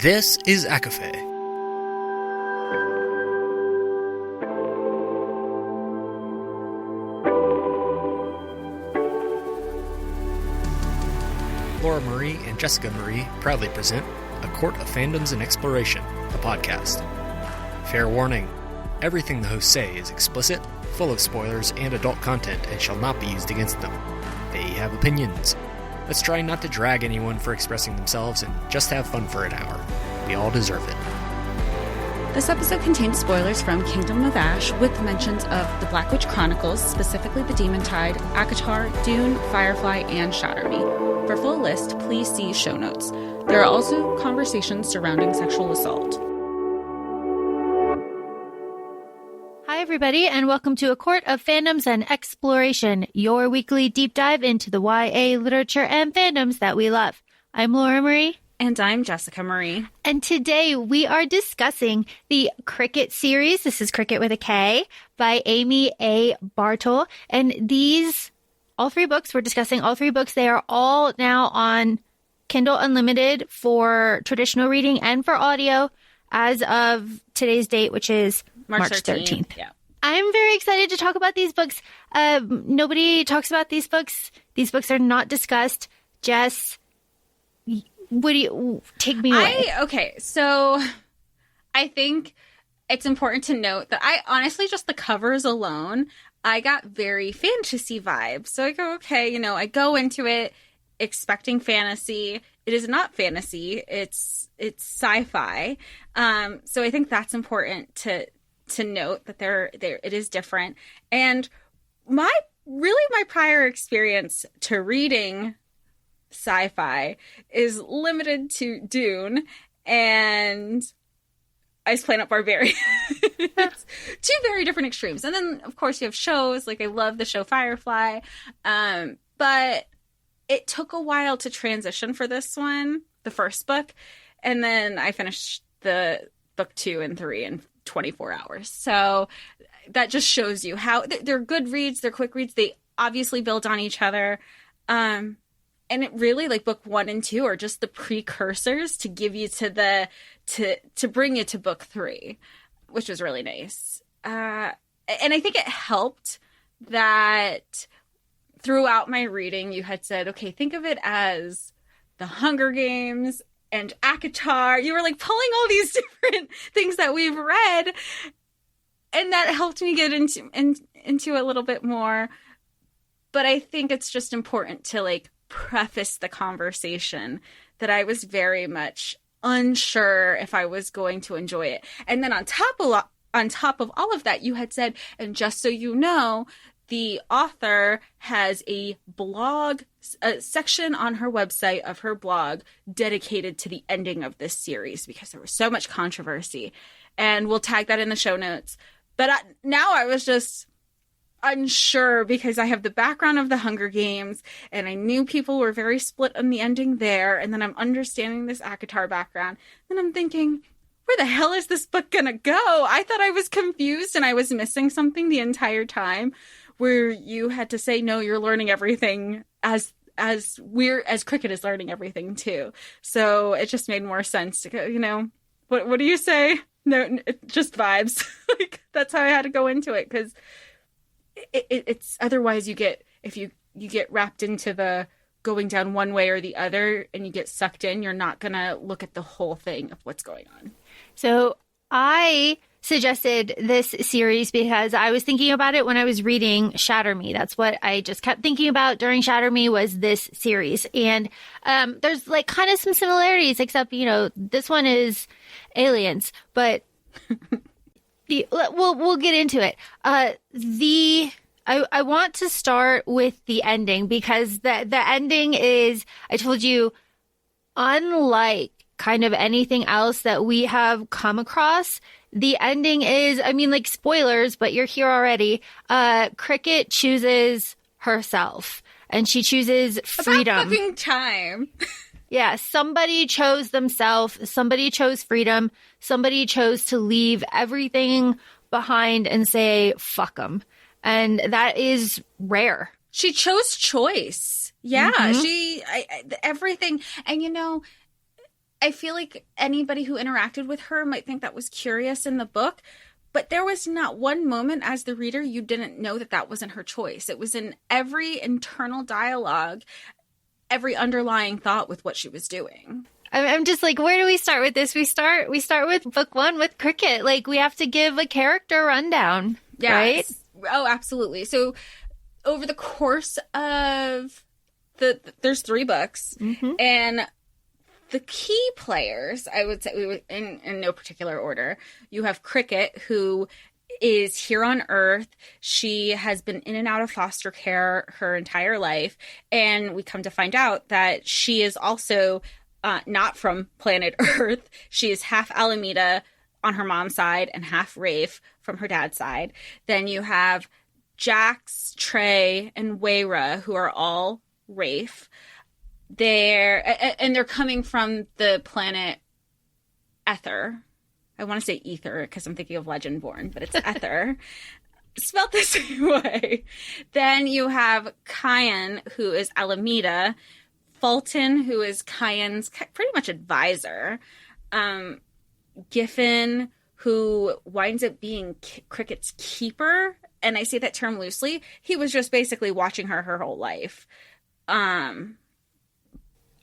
This is ACOFAE. Laura Marie and Jessica Marie proudly present A Court of Fandoms and Exploration, a podcast. Fair warning, everything the hosts say is explicit, full of spoilers and adult content and shall not be used against them. They have opinions. Let's try not to drag anyone for expressing themselves and just have fun for an hour. We all deserve it. This episode contains spoilers from Kingdom of Ash with mentions of the Black Witch Chronicles, specifically the Demon Tide, ACOTAR, Dune, Firefly, and Shatter. For full list, please see show notes. There are also conversations surrounding sexual assault. Hi, everybody, and welcome to A Court of Fandoms and Exploration, your weekly deep dive into the YA literature and fandoms that we love. I'm Laura Marie. And I'm Jessica Marie. And today we are discussing the Kricket Series. This is Kricket with a K by Amy A. Bartle. And all three books, we're discussing all three books. They are all now on Kindle Unlimited for traditional reading and for audio as of today's date, which is March 13th. Yeah. I'm very excited to talk about these books. Nobody talks about these books. These books are not discussed. Jess, what do you take me away? So I think it's important to note that I honestly, just the covers alone, I got very fantasy vibes. So I go, I go into it expecting fantasy. It is not fantasy. It's sci-fi. So I think that's important to note that there it is different. And my prior experience to reading sci-fi is limited to Dune and Ice Planet Barbarians. Two very different extremes. And then, of course, you have shows. Like, I love the show Firefly. But it took a while to transition for this one, the first book. And then I finished the book 2 and 3 in 24 hours. So that just shows you how they're good reads. They're quick reads. They obviously build on each other. And it really, like, book 1 and 2 are just the precursors to give you to bring you to book 3, which was really nice. And I think it helped that throughout my reading, you had said, okay, think of it as the Hunger Games and ACOTAR. You were like pulling all these different things that we've read. And that helped me get into a little bit more. But I think it's just important to, like, preface the conversation that I was very much unsure if I was going to enjoy it. And then on top of all of that, you had said, and just so you know, the author has a blog, a section on her website of her blog dedicated to the ending of this series because there was so much controversy. And we'll tag that in the show notes. But now I was just unsure because I have the background of the Hunger Games and I knew people were very split on the ending there. And then I'm understanding this ACOTAR background. And I'm thinking, where the hell is this book going to go? I thought I was confused and I was missing something the entire time, where you had to say, no, you're learning everything as Kricket is learning everything too. So it just made more sense to go, what do you say? No, it's just vibes. Like, that's how I had to go into it. Cause it's otherwise if you get wrapped into the going down one way or the other and you get sucked in, you're not going to look at the whole thing of what's going on. So I suggested this series because I was thinking about it when I was reading Shatter. That's what I just kept thinking about during Shatter was this series. And there's like kind of some similarities, except, this one is aliens, but we'll get into it. I want to start with the ending because the ending is, I told you, unlike kind of anything else that we have come across. The ending is, like spoilers, but you're here already. Kricket chooses herself and she chooses freedom. About fucking time. Yeah, somebody chose themselves. Somebody chose freedom. Somebody chose to leave everything behind and say, fuck them. And that is rare. She chose choice. Yeah, everything. And I feel like anybody who interacted with her might think that was curious in the book, but there was not one moment as the reader you didn't know that that wasn't her choice. It was in every internal dialogue, every underlying thought with what she was doing. I'm just like, where do we start with this? We start with book 1 with Kricket. Like, we have to give a character rundown, right? Oh, absolutely. So over the course of there's 3 books, and the key players, I would say, we were in no particular order. You have Kricket, who is here on Earth. She has been in and out of foster care her entire life, and we come to find out that she is also not from planet Earth. She is half Alameda on her mom's side and half Rafe from her dad's side. Then you have Jax, Trey, and Wayra, who are all Rafe. They're coming from the planet Ether. I want to say Ether because I'm thinking of Legendborn, but it's Ether. Spelled the same way. Then you have Kyan, who is Alameda. Fulton, who is Kyan's pretty much advisor. Giffen, who winds up being Kricket's keeper. And I say that term loosely. He was just basically watching her whole life.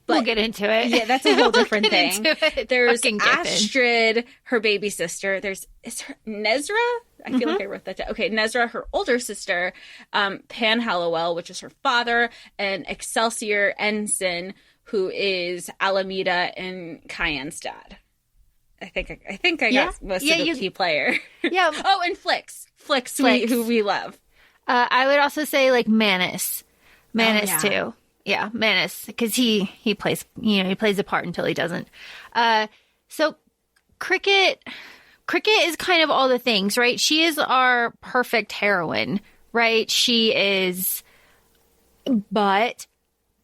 But, we'll get into it. Yeah, that's a whole different thing. There's Fucking Astrid, her baby sister. Is her Nezra? I feel like I wrote that down. Okay, Nezra, her older sister. Pan Hallowell, which is her father. And Excelsior Ensign, who is Alameda and Kyan's dad. I think I got most of the key player. Yeah. Oh, and Flix, who we love. I would also say like Manus too. Yeah, Manus, because he plays a part until he doesn't. So Kricket is kind of all the things, right? She is our perfect heroine, right? She is, but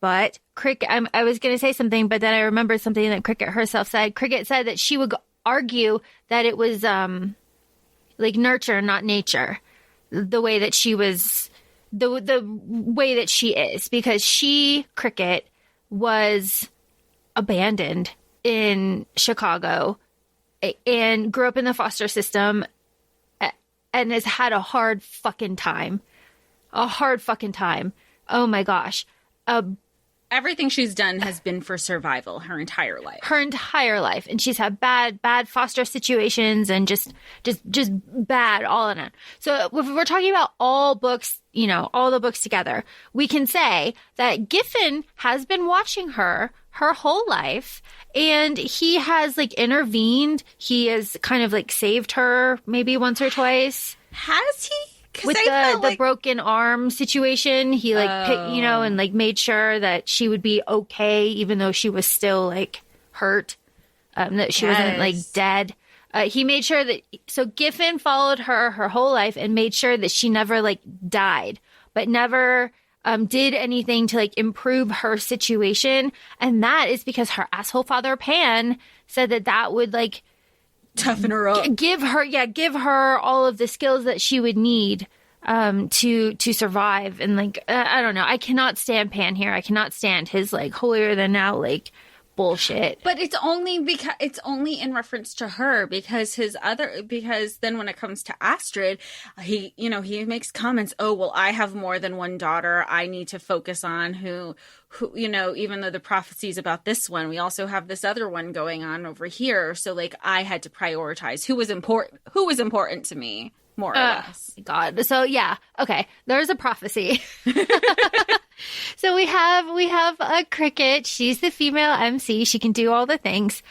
Kricket. I was going to say something, but then I remembered something that Kricket herself said. Kricket said that she would argue that it was like nurture, not nature, the way that she was. The way that she is, because Kricket was abandoned in Chicago and grew up in the foster system and has had a hard fucking time. Oh my gosh. Everything she's done has been for survival her entire life. And she's had bad foster situations and just bad all in it. So if we're talking about all books, all the books together, we can say that Giffen has been watching her whole life, and he has like intervened. He has kind of like saved her maybe once or twice. Has he? With the broken arm situation, he and like made sure that she would be okay, even though she was still like hurt, that she wasn't like dead. He made sure that, so Giffen followed her whole life and made sure that she never like died, but never did anything to like improve her situation. And that is because her asshole father Pan said that would like toughen her up, give her all of the skills that she would need to survive. And like I don't know, I cannot stand Pan here. I cannot stand his like holier than thou like bullshit. But it's only in reference to her, because then when it comes to Astrid, he makes comments, oh well, I have more than one daughter, I need to focus on who even though the prophecies about this one, we also have this other one going on over here, so like I had to prioritize who was important to me, more or less. God. So yeah, okay, there's a prophecy. So we have a Kricket. She's the female MC. She can do all the things.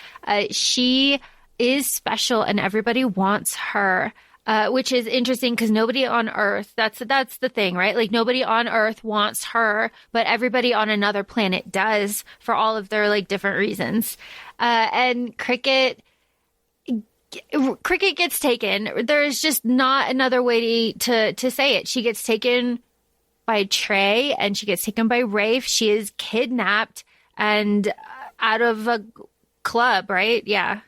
She is special, and everybody wants her, which is interesting because nobody on Earth. That's the thing, right? Like nobody on Earth wants her, but everybody on another planet does for all of their like different reasons. And Kricket gets taken. There's just not another way to say it. She gets taken by Trey, and she gets taken by Rafe. She is kidnapped and out of a club, right? Yeah.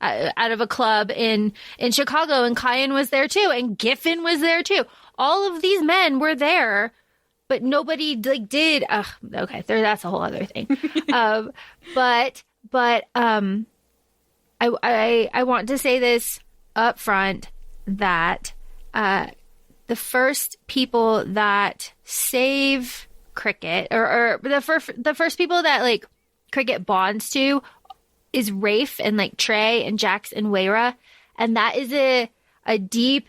Out of a club in Chicago, and Kyan was there too, and Giffen was there too. All of these men were there, but nobody like did. Okay, that's a whole other thing. But But I want to say this up front that the first people that save Kricket, or the first people that like Kricket bonds to, is Rafe and like Trey and Jax and Waira, and that is a deep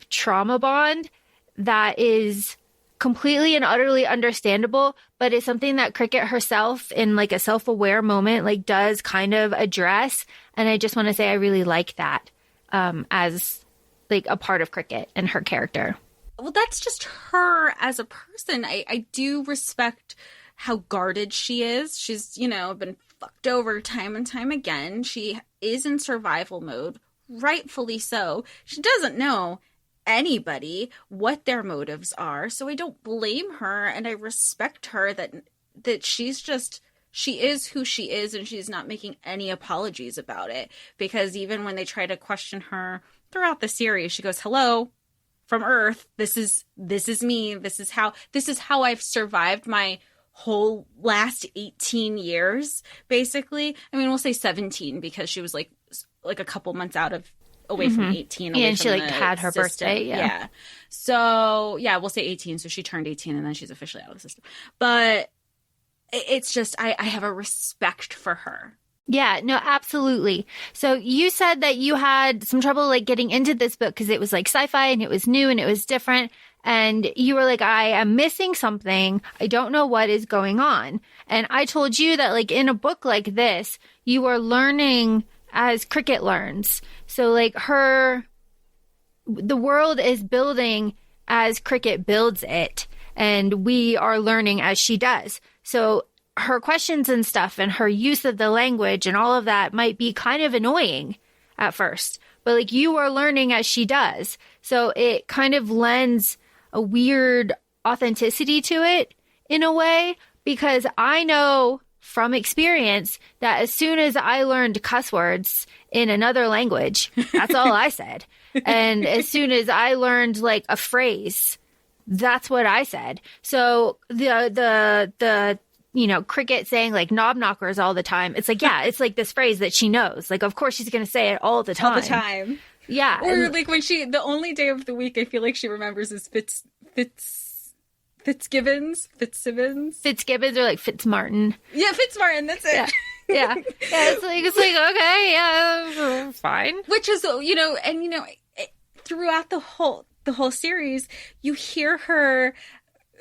trauma bond that is completely and utterly understandable, but it's something that Kricket herself in like a self-aware moment like does kind of address. And I just want to say I really like that as like a part of Kricket and her character. Well, that's just her as a person. I do respect how guarded she is. She's, been fucked over time and time again. She is in survival mode, rightfully so. She doesn't know anybody what their motives are, so I don't blame her, and I respect her that she is who she is, and she's not making any apologies about it. Because even when they try to question her throughout the series, she goes, "Hello, from Earth. This is me. This is how I've survived my whole last 18 years, basically." I mean, we'll say 17 because she was like a couple months away from 18. Yeah, and she like had her birthday. Yeah. So yeah, we'll say 18. So she turned 18 and then she's officially out of the system. But it's just, I have a respect for her. Yeah, no, absolutely. So you said that you had some trouble like getting into this book because it was like sci-fi and it was new and it was different. And you were like, I am missing something. I don't know what is going on. And I told you that like in a book like this, you are learning as Kricket learns. So like the world is building as Kricket builds it, and we are learning as she does. So her questions and stuff and her use of the language and all of that might be kind of annoying at first, but like you are learning as she does. So it kind of lends a weird authenticity to it in a way, because I know from experience that as soon as I learned cuss words in another language, that's all I said. And as soon as I learned like a phrase, that's what I said. So the Kricket saying like knob knockers all the time, it's like, yeah, it's like this phrase that she knows. Like, of course she's going to say it all the time. All the time. Yeah. Or like when the only day of the week I feel like she remembers is Fitzgibbons or like Fitzmartin. Yeah, Fitzmartin, that's it. Yeah. It's like okay, yeah, fine. Which is, throughout the whole series, you hear her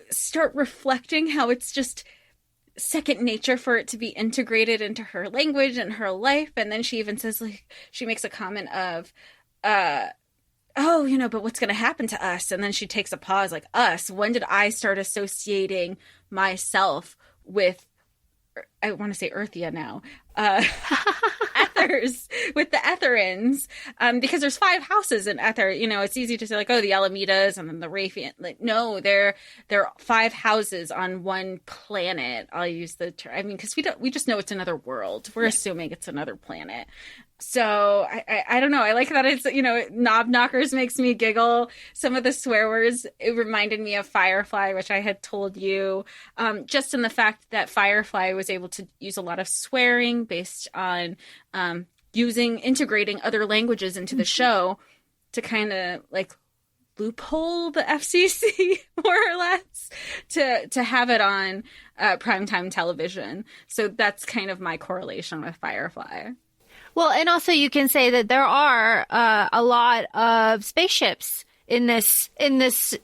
start reflecting how it's just second nature for it to be integrated into her language and her life. And then she even says, like, she makes a comment of, but what's going to happen to us? And then she takes a pause, like, us. When did I start associating myself with, I want to say Earthia now, Ethers, with the Etherins, because there's 5 houses in Ether. It's easy to say like, oh, the Alamitas and then the Rayfian. Like, no, there are 5 houses on one planet. I'll use the term. I mean, because we just know it's another world. We're assuming it's another planet. So I don't know. I like that it's, knob knockers makes me giggle. Some of the swear words, it reminded me of Firefly, which I had told you, just in the fact that Firefly was able to use a lot of swearing based on integrating other languages into the show to kind of like loophole the FCC more or less to have it on primetime television. So that's kind of my correlation with Firefly. Well, and also you can say that there are a lot of spaceships in this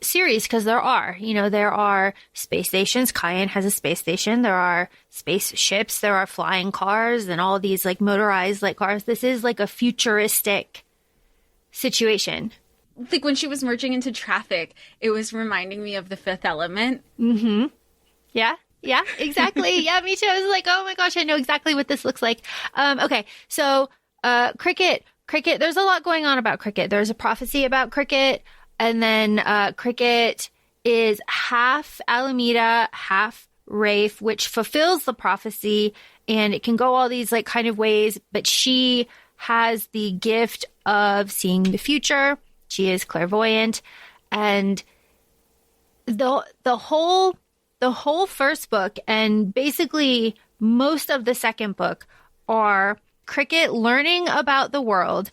series, because there are space stations. Cayenne has a space station. There are spaceships. There are flying cars and all these like motorized like cars. This is like a futuristic situation. Like when she was merging into traffic, it was reminding me of The Fifth Element. Mm-hmm. Yeah, exactly. Yeah, me too. I was like, oh my gosh, I know exactly what this looks like. Okay, so Kricket, there's a lot going on about Kricket. There's a prophecy about Kricket, and then Kricket is half Alameda, half Rafe, which fulfills the prophecy, and it can go all these like kind of ways, but she has the gift of seeing the future. She is clairvoyant, and the whole first book and basically most of the second book are Kricket learning about the world,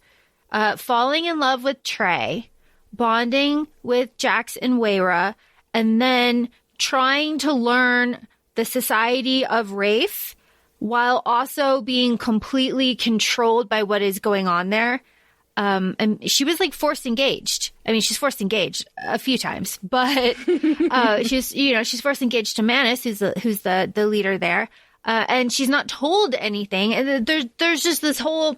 falling in love with Trey, bonding with Jax and Waira, and then trying to learn the society of Rafe while also being completely controlled by what is going on there. And she was like forced engaged. I mean, she's forced engaged a few times, but she's forced engaged to Manus, who's the leader there. And she's not told anything. And there's just this whole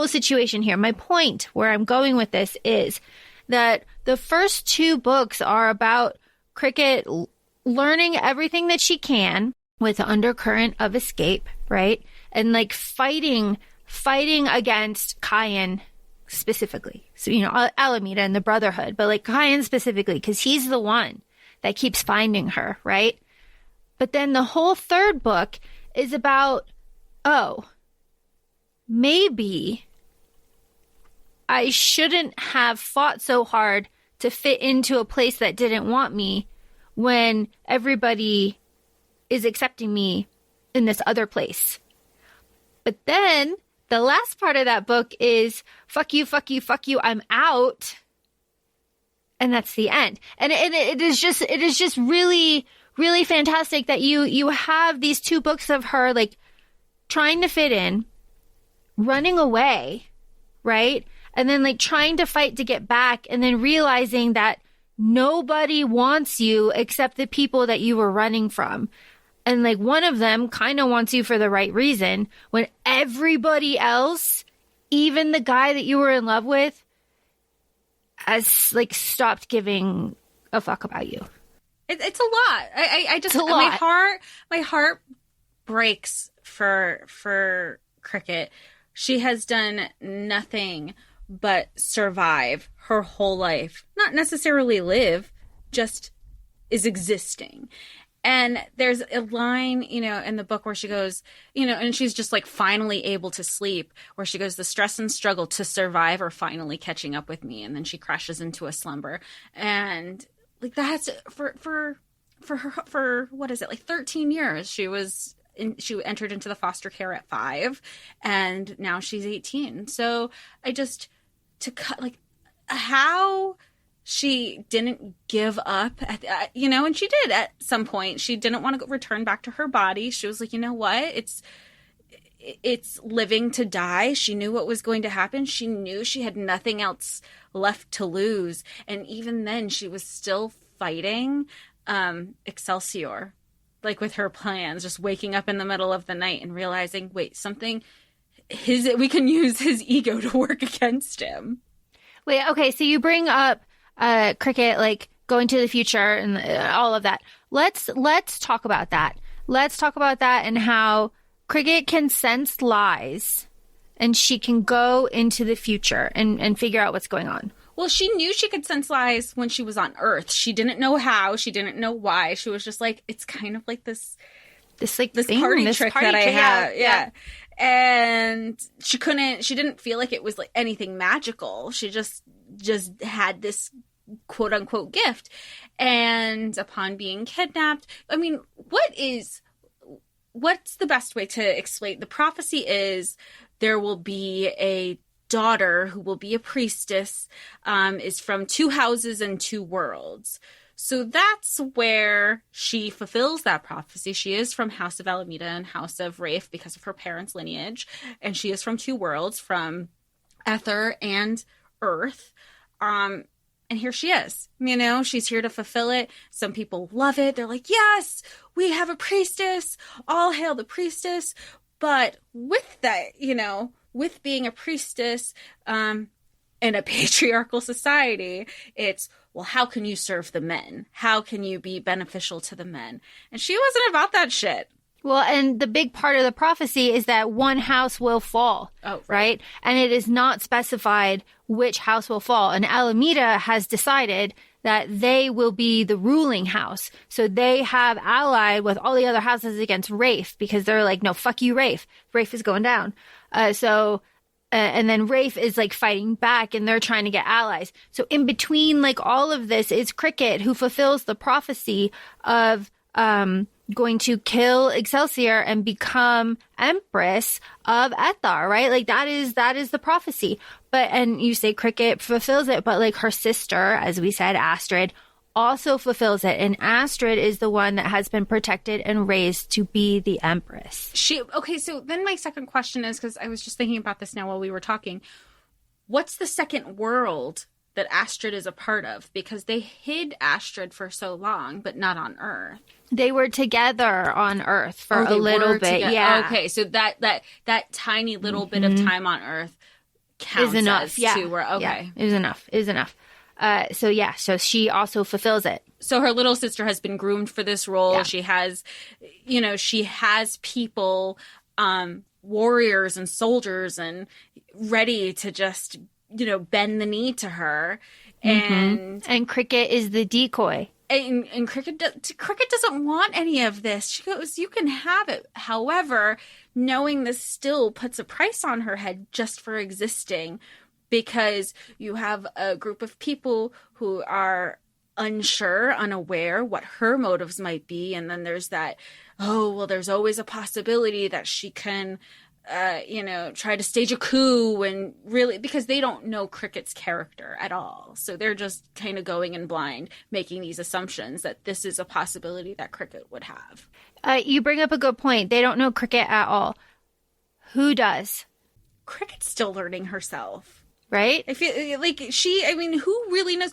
situation here. My point where I'm going with this is that the first 2 books are about Kricket learning everything that she can with the undercurrent of escape, right? And like fighting against Cayenne specifically. So, Alameda and the Brotherhood, but like Cayenne specifically, because he's the one that keeps finding her, right? But then the whole 3rd book is about, maybe I shouldn't have fought so hard to fit into a place that didn't want me when everybody is accepting me in this other place. But then the last part of that book is fuck you, I'm out. And that's the end. And it is just really, really fantastic that you have these 2 books of her like trying to fit in, running away, right? And then like trying to fight to get back, and then realizing that nobody wants you except the people that you were running from. And like one of them kind of wants you for the right reason when everybody else, even the guy that you were in love with, has like stopped giving a fuck about you. It's a lot. I just, it's a lot. My heart breaks for Kricket. She has done nothing but survive her whole life. Not necessarily live, just is existing. And there's a line, in the book where she goes, and she's just like finally able to sleep, where she goes, the stress and struggle to survive are finally catching up with me. And then she crashes into a slumber. And like that's for her, what is it? Like 13 years. She entered into the foster care at 5, and now she's 18. So how she didn't give up, and she did at some point. She didn't want to return back to her body. She was like, you know what? It's living to die. She knew what was going to happen. She knew she had nothing else left to lose. And even then, she was still fighting Excelsior, like with her plans, just waking up in the middle of the night and realizing, wait, we can use his ego to work against him. Wait, okay, so you bring up Kricket, like going to the future and all of that. Let's talk about that. Let's talk about that and how Kricket can sense lies and she can go into the future and figure out what's going on. Well, she knew she could sense lies when she was on Earth. She didn't know how. She didn't know why. She was just like, it's kind of like this party trick that I have. Yeah. And she didn't feel like it was like anything magical. She just had this quote unquote gift. And upon being kidnapped, I mean, what's the best way to explain? The prophecy is there will be a daughter who will be a priestess, is from 2 houses and 2 worlds. So that's where she fulfills that prophecy. She is from House of Alameda and House of Rafe because of her parents' lineage. And she is from 2 worlds, from Ether and Earth. And here she is. She's here to fulfill it. Some people love it. They're like, yes, we have a priestess. All hail the priestess. But with that, with being a priestess in a patriarchal society, it's, well, how can you serve the men? How can you be beneficial to the men? And she wasn't about that shit. Well, and the big part of the prophecy is that one house will fall, right? And it is not specified which house will fall. And Alameda has decided that they will be the ruling house. So they have allied with all the other houses against Rafe because they're like, no, fuck you, Rafe. Rafe is going down. And then Rafe is like fighting back and they're trying to get allies. So in between like all of this is Kricket, who fulfills the prophecy of going to kill Excelsior and become Empress of Ethar, right? Like that is the prophecy. And you say Kricket fulfills it, but like her sister, as we said, Astrid, also fulfills it. And Astrid is the one that has been protected and raised to be the Empress. Okay, so then my second question is, because I was just thinking about this now while we were talking, what's the second world that Astrid is a part of? Because they hid Astrid for so long, but not on Earth. They were together on Earth for a little bit. Yeah. Okay, so that tiny little bit of time on Earth counts is enough. As yeah. two. Okay. Yeah, is enough. So she also fulfills it. So her little sister has been groomed for this role. Yeah. She has people, warriors and soldiers and ready to just, bend the knee to her. And Kricket is the decoy. And Kricket doesn't want any of this. She goes, you can have it. However, knowing this still puts a price on her head just for existing, because you have a group of people who are unsure, unaware what her motives might be. And then there's that, there's always a possibility that she can, try to stage a coup, and really, because they don't know Kricket's character at all. So they're just kind of going in blind, making these assumptions that this is a possibility that Kricket would have. You bring up a good point. They don't know Kricket at all. Who does? Kricket's still learning herself. Right? I feel like who really knows?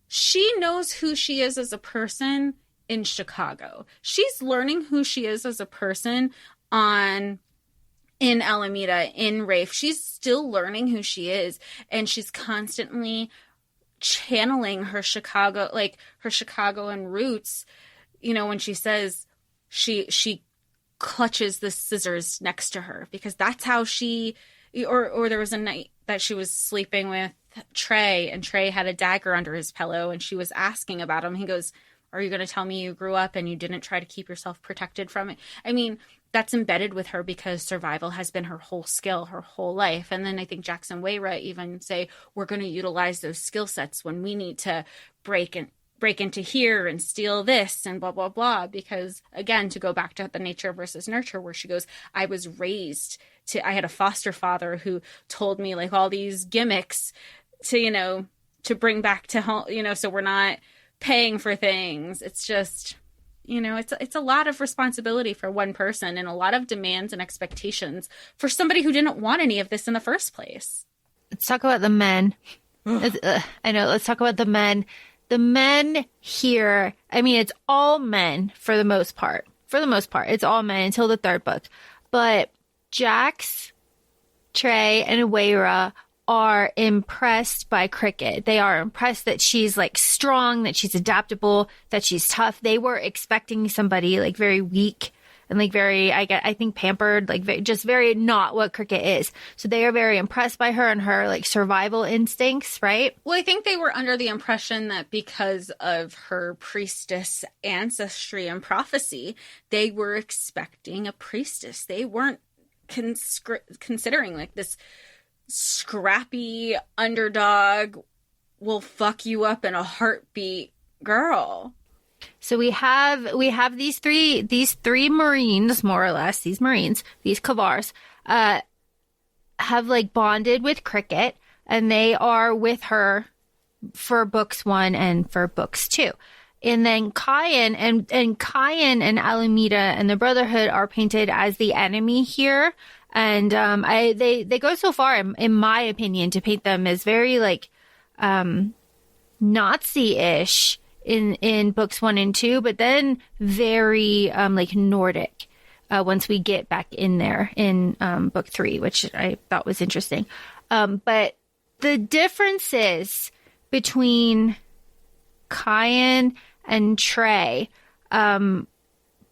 She knows who she is as a person in Chicago. She's learning who she is as a person in Alameda, in Rafe. She's still learning who she is, and she's constantly channeling her Chicagoan roots. When she says she clutches the scissors next to her, because that's how she, or there was a night that she was sleeping with Trey, and Trey had a dagger under his pillow, and she was asking about him. He goes, "Are you going to tell me you grew up and you didn't try to keep yourself protected from it?" I mean, that's embedded with her because survival has been her whole skill, her whole life. And then I think Jackson Wayra even say, we're going to utilize those skill sets when we need to break into here and steal this and blah, blah, blah. Because again, to go back to the nature versus nurture, where she goes, I had a foster father who told me like all these gimmicks to bring back to home, so we're not paying for things. It's just, it's a lot of responsibility for one person, and a lot of demands and expectations for somebody who didn't want any of this in the first place. Let's talk about the men. I know. Let's talk about the men. The men here, it's all men for the most part. It's all men until the third book. But Jax, Trey, and Wayra are impressed by Kricket. They are impressed that she's like strong, that she's adaptable, that she's tough. They were expecting somebody like very weak and like very, I think pampered, like just very not what Kricket is. So they are very impressed by her and her like survival instincts, right? Well, I think they were under the impression that because of her priestess ancestry and prophecy, they were expecting a priestess. They weren't considering like this scrappy underdog will fuck you up in a heartbeat girl. So we have these three Marines, more or less, these Kavars, have like bonded with Kricket, and they are with her for books 1 and for books 2. And then Cayenne and Cayenne and Alameda and the Brotherhood are painted as the enemy here. And they go so far, in my opinion, to paint them as very like Nazi-ish in books 1 and 2, but then very like Nordic once we get back in there in book 3, which I thought was interesting. But the differences between Cayenne and Trey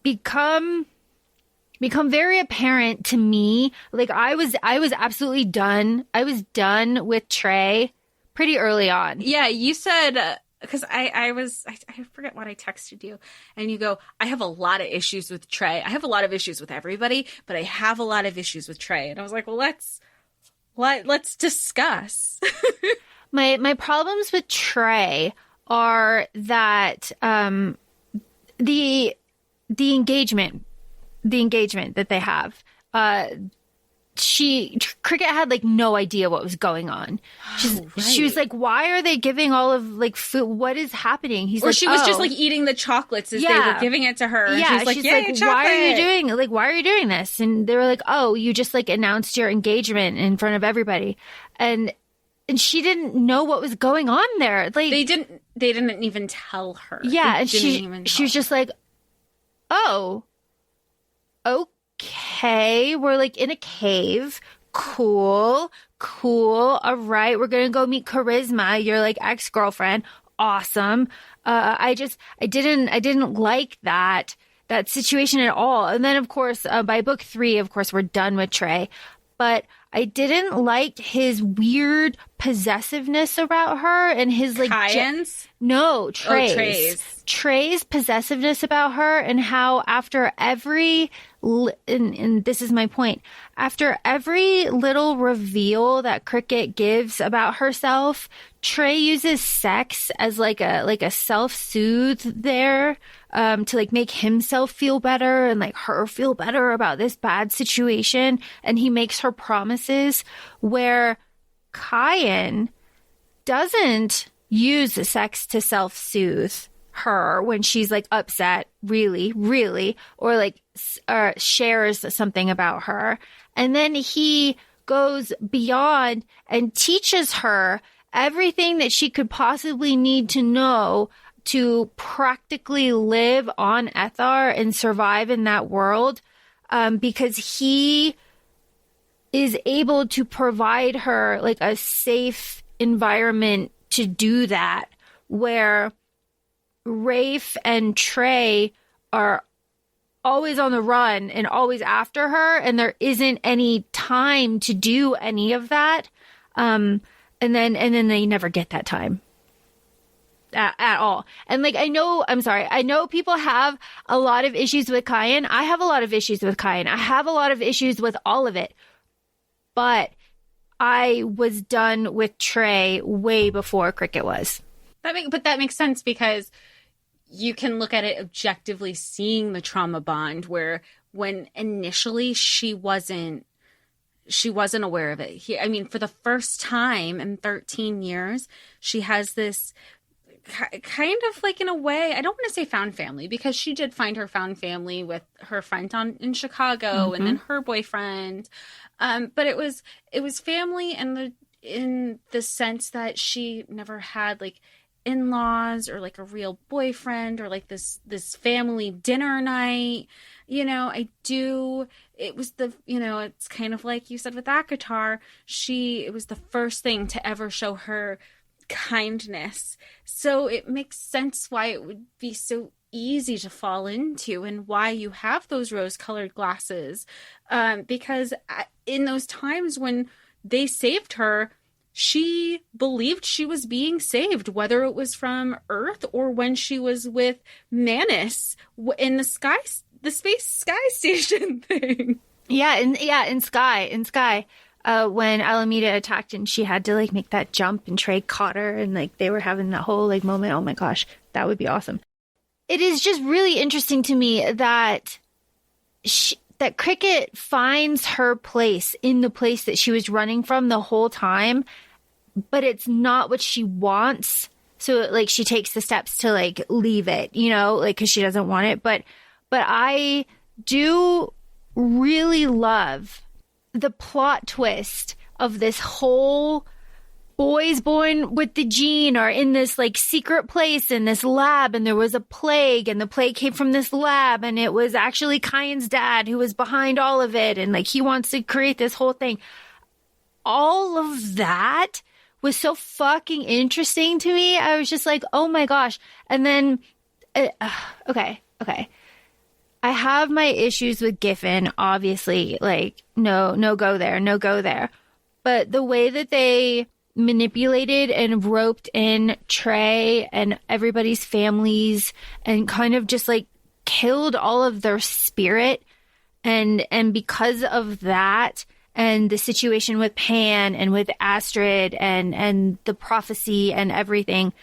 become very apparent to me. Like I was absolutely done. I was done with Trey pretty early on. Yeah, you said, because I forget what I texted you, and you go, I have a lot of issues with Trey. I have a lot of issues with everybody, but I have a lot of issues with Trey. And I was like, well, let's discuss. My problems with Trey are that the engagement that they have, Kricket had like no idea what was going on. She was like, why are they giving all of like food? What is happening? He's or like, she was just like eating the chocolates as they were giving it to her. And yeah. She's like, why are you doing this? And they were like, oh, you just like announced your engagement in front of everybody. And she didn't know what was going on there. Like they didn't even tell her. Yeah. And she was just like, oh, okay, we're like in a cave. Cool. All right, we're gonna go meet Charisma, your like ex-girlfriend. Awesome. I didn't like that situation at all. And then of course, by book 3, of course, we're done with Trey. But I didn't like his weird possessiveness about her and his like Kyan's? No, Trey's. Oh, Trey's. Trey's possessiveness about her, and how after every and this is my point, after every little reveal that Kricket gives about herself, Trey uses sex as like a self-soothe there, to like make himself feel better and like her feel better about this bad situation. And he makes her promises, where Kyan doesn't use sex to self-soothe her when she's like upset, really, or like shares something about her. And then he goes beyond and teaches her everything that she could possibly need to know to practically live on Ethar and survive in that world, because he is able to provide her like a safe environment to do that, where Rafe and Trey are always on the run and always after her, and there isn't any time to do any of that. And then they never get that time at all. And like, I know people have a lot of issues with Kyan. I have a lot of issues with Kyan. I have a lot of issues with all of it. But I was done with Trey way before Kricket was. But that makes sense, because you can look at it objectively, seeing the trauma bond, where when initially she wasn't aware of it. For the first time in 13 years, she has this kind of like, in a way, I don't want to say found family, because she did find her found family with her friend in Chicago, and then her boyfriend. But it was family in the sense that she never had like in-laws or like a real boyfriend or like this family dinner night. It's kind of like you said with ACOTAR, it was the first thing to ever show her kindness. So it makes sense why it would be so easy to fall into, and why you have those rose-colored glasses, because in those times when they saved her, she believed she was being saved, whether it was from Earth or when she was with Manus in the space sky station thing. In Sky. When Alameda attacked and she had to like make that jump, and Trey caught her, and like they were having that whole like moment. Oh my gosh, that would be awesome. It is just really interesting to me that that Kricket finds her place in the place that she was running from the whole time, but it's not what she wants. So like she takes the steps to like leave it, like, cause she doesn't want it. But I do really love the plot twist of this whole boys born with the gene are in this like secret place in this lab, and there was a plague, and the plague came from this lab, and it was actually Kyan's dad who was behind all of it, and like he wants to create this whole thing. All of that was so fucking interesting to me. I was just like, oh my gosh. And then okay. I have my issues with Giffen, obviously, like no go there. But the way that they manipulated and roped in Trey and everybody's families, and kind of just like killed all of their spirit, and because of that, and the situation with Pan and with Astrid and the prophecy and everything,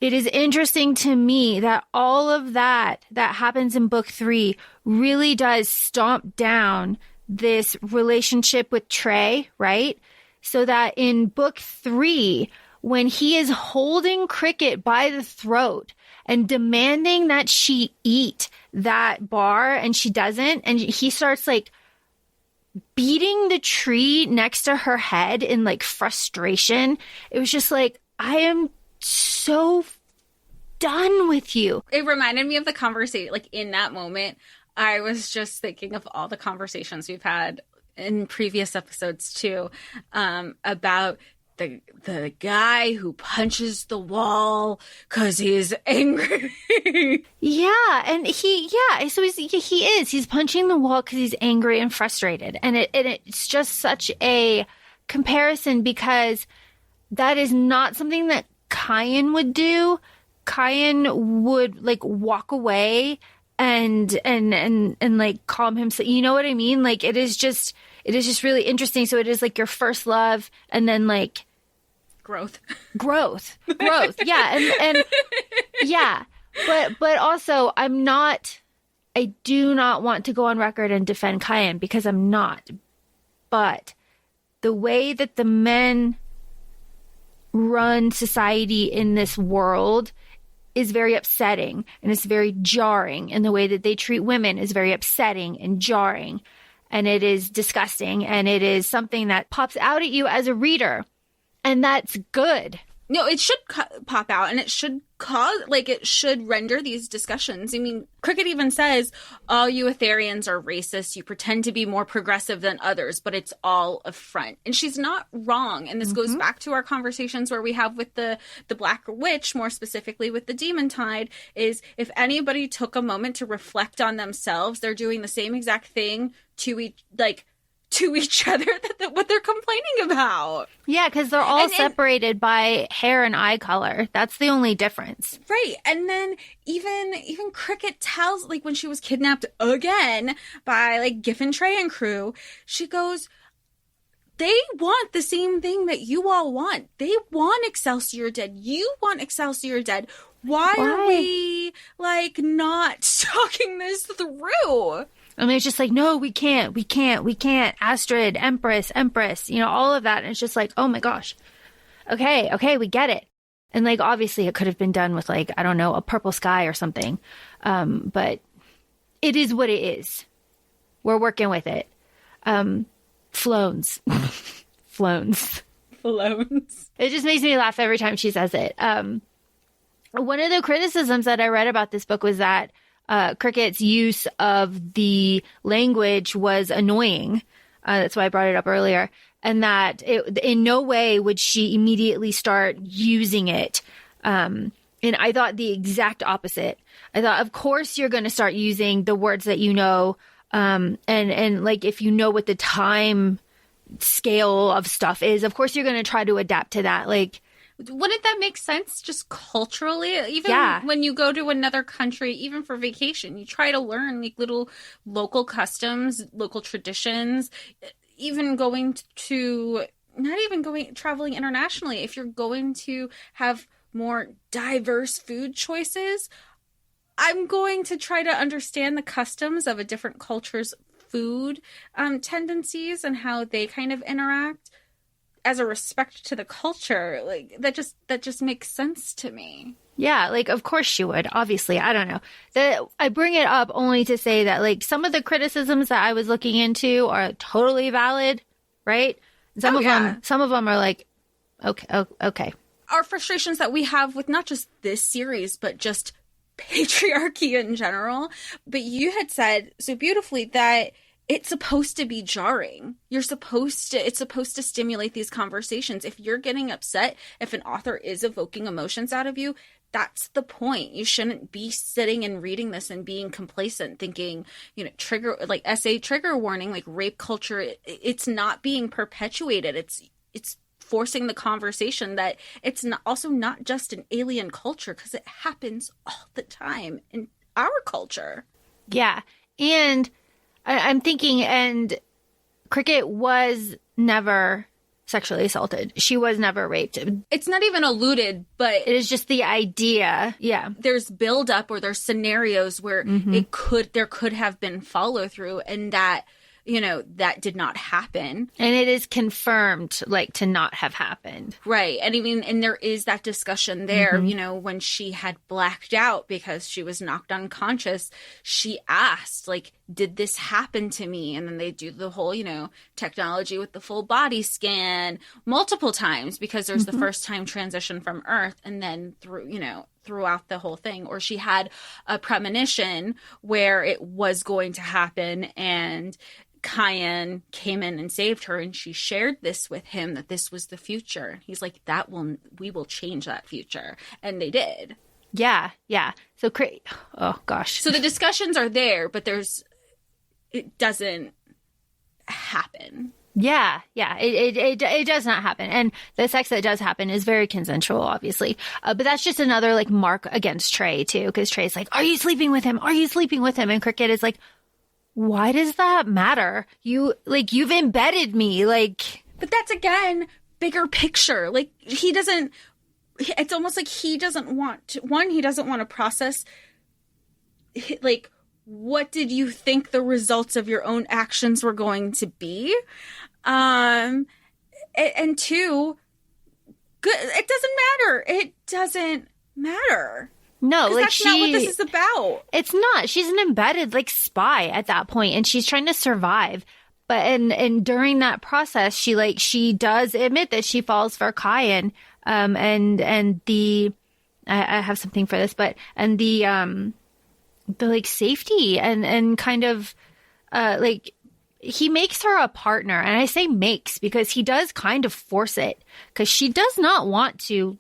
it is interesting to me that all of that happens in book 3 really does stomp down this relationship with Trey, right? So that in book 3, when he is holding Kricket by the throat and demanding that she eat that bar and she doesn't, and he starts like beating the tree next to her head in like frustration, it was just like, I am so done with you. It reminded me of the conversation, like in that moment, I was just thinking of all the conversations we've had in previous episodes too, about the guy who punches the wall because he's angry. Yeah, and he's punching the wall because he's angry and frustrated, and it's just such a comparison because that is not something that Kyan would do. Kyan would like walk away and like calm himself. You know what I mean? Like it is just really interesting. So it is like your first love and then like growth. Yeah. And yeah, but also I do not want to go on record and defend Kyan because I'm not, but the way that the men run society in this world is very upsetting and it's very jarring, and the way that they treat women is very upsetting and jarring, and it is disgusting, and it is something that pops out at you as a reader, and that's good. No, it should pop out, and it should it should render these discussions. I mean, Kricket even says, all you Etherians are racist. You pretend to be more progressive than others, but it's all a front. And she's not wrong. And this goes back to our conversations where we have with the Black Witch, more specifically with the Demon Tide, is if anybody took a moment to reflect on themselves, they're doing the same exact thing to each other that what they're complaining about. Yeah, because they're all separated by hair and eye color. That's the only difference. Right. And then even Kricket tells, like, when she was kidnapped again by, like, Giffen, Trey, and crew, she goes, they want the same thing that you all want. They want Excelsior dead. You want Excelsior dead. Why are we, like, not talking this through? And it's just like, no, we can't. Astrid, Empress, all of that. And it's just like, oh my gosh. Okay, we get it. And like, obviously it could have been done with like, I don't know, a purple sky or something. But it is what it is. We're working with it. Floans. It just makes me laugh every time she says it. One of the criticisms that I read about this book was that Kricket's use of the language was annoying. That's why I brought it up earlier. And that in no way would she immediately start using it. And I thought the exact opposite. I thought, of course, you're going to start using the words that you know. And like, if you know what the time scale of stuff is, of course, you're going to try to adapt to that. Like, wouldn't that make sense just culturally? Even when you go to another country, even for vacation, you try to learn like little local customs, local traditions, even traveling internationally. If you're going to have more diverse food choices, I'm going to try to understand the customs of a different culture's food tendencies and how they kind of interact. As a respect to the culture, like that just makes sense to me. Yeah, like of course she would. Obviously, I don't know. I bring it up only to say that like some of the criticisms that I was looking into are totally valid, right? Some of them are like, okay. Our frustrations that we have with not just this series, but just patriarchy in general. But you had said so beautifully that it's supposed to be jarring. It's supposed to stimulate these conversations. If you're getting upset, if an author is evoking emotions out of you, that's the point. You shouldn't be sitting and reading this and being complacent, thinking, trigger warning, like rape culture. It's not being perpetuated. It's forcing the conversation that it's not just an alien culture, because it happens all the time in our culture. Yeah. And I'm thinking, and Kricket was never sexually assaulted. She was never raped. It's not even alluded, but It is just the idea. Yeah. there's buildup or there's scenarios where there could have been follow through, and that, that did not happen. And it is confirmed, like, to not have happened. Right. And I mean, and there is that discussion there, when she had blacked out because she was knocked unconscious, she asked, like, did this happen to me? And then they do the whole, technology with the full body scan multiple times, because there's the first time transition from Earth, and then throughout the whole thing. Or she had a premonition where it was going to happen, and Cayenne came in and saved her, and she shared this with him, that this was the future. He's like, we will change that future. And they did. Yeah. Yeah. So, oh gosh. So the discussions are there, but it doesn't happen. Yeah. Yeah. It does not happen. And the sex that does happen is very consensual, obviously. But that's just another, like, mark against Trey too. Because Trey's like, are you sleeping with him? Are you sleeping with him? And Kricket is like, why does that matter? You've embedded me, like. But that's, again, bigger picture. Like, it's almost like he doesn't want to process, like, what did you think the results of your own actions were going to be? And two, it doesn't matter. It doesn't matter. No, like, that's not what this is about. It's not. She's an embedded, like, spy at that point, and she's trying to survive. But and during that process, she does admit that she falls for Cayenne. And the I have something for this, but and the like, safety and kind of like, he makes her a partner, and I say makes because he does kind of force it, because she does not want to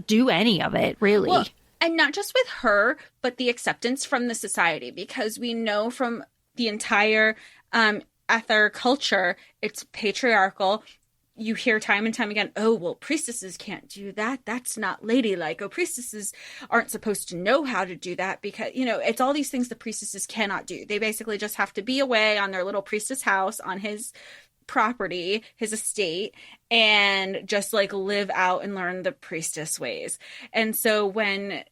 do any of it, really. Well, and not just with her, but the acceptance from the society, because we know from the entire Ether culture, it's patriarchal. You hear time and time again, oh, well, priestesses can't do that. That's not ladylike. Oh, priestesses aren't supposed to know how to do that, because, it's all these things the priestesses cannot do. They basically just have to be away on their little priestess house on his property, his estate, and just, like, live out and learn the priestess ways. And so when,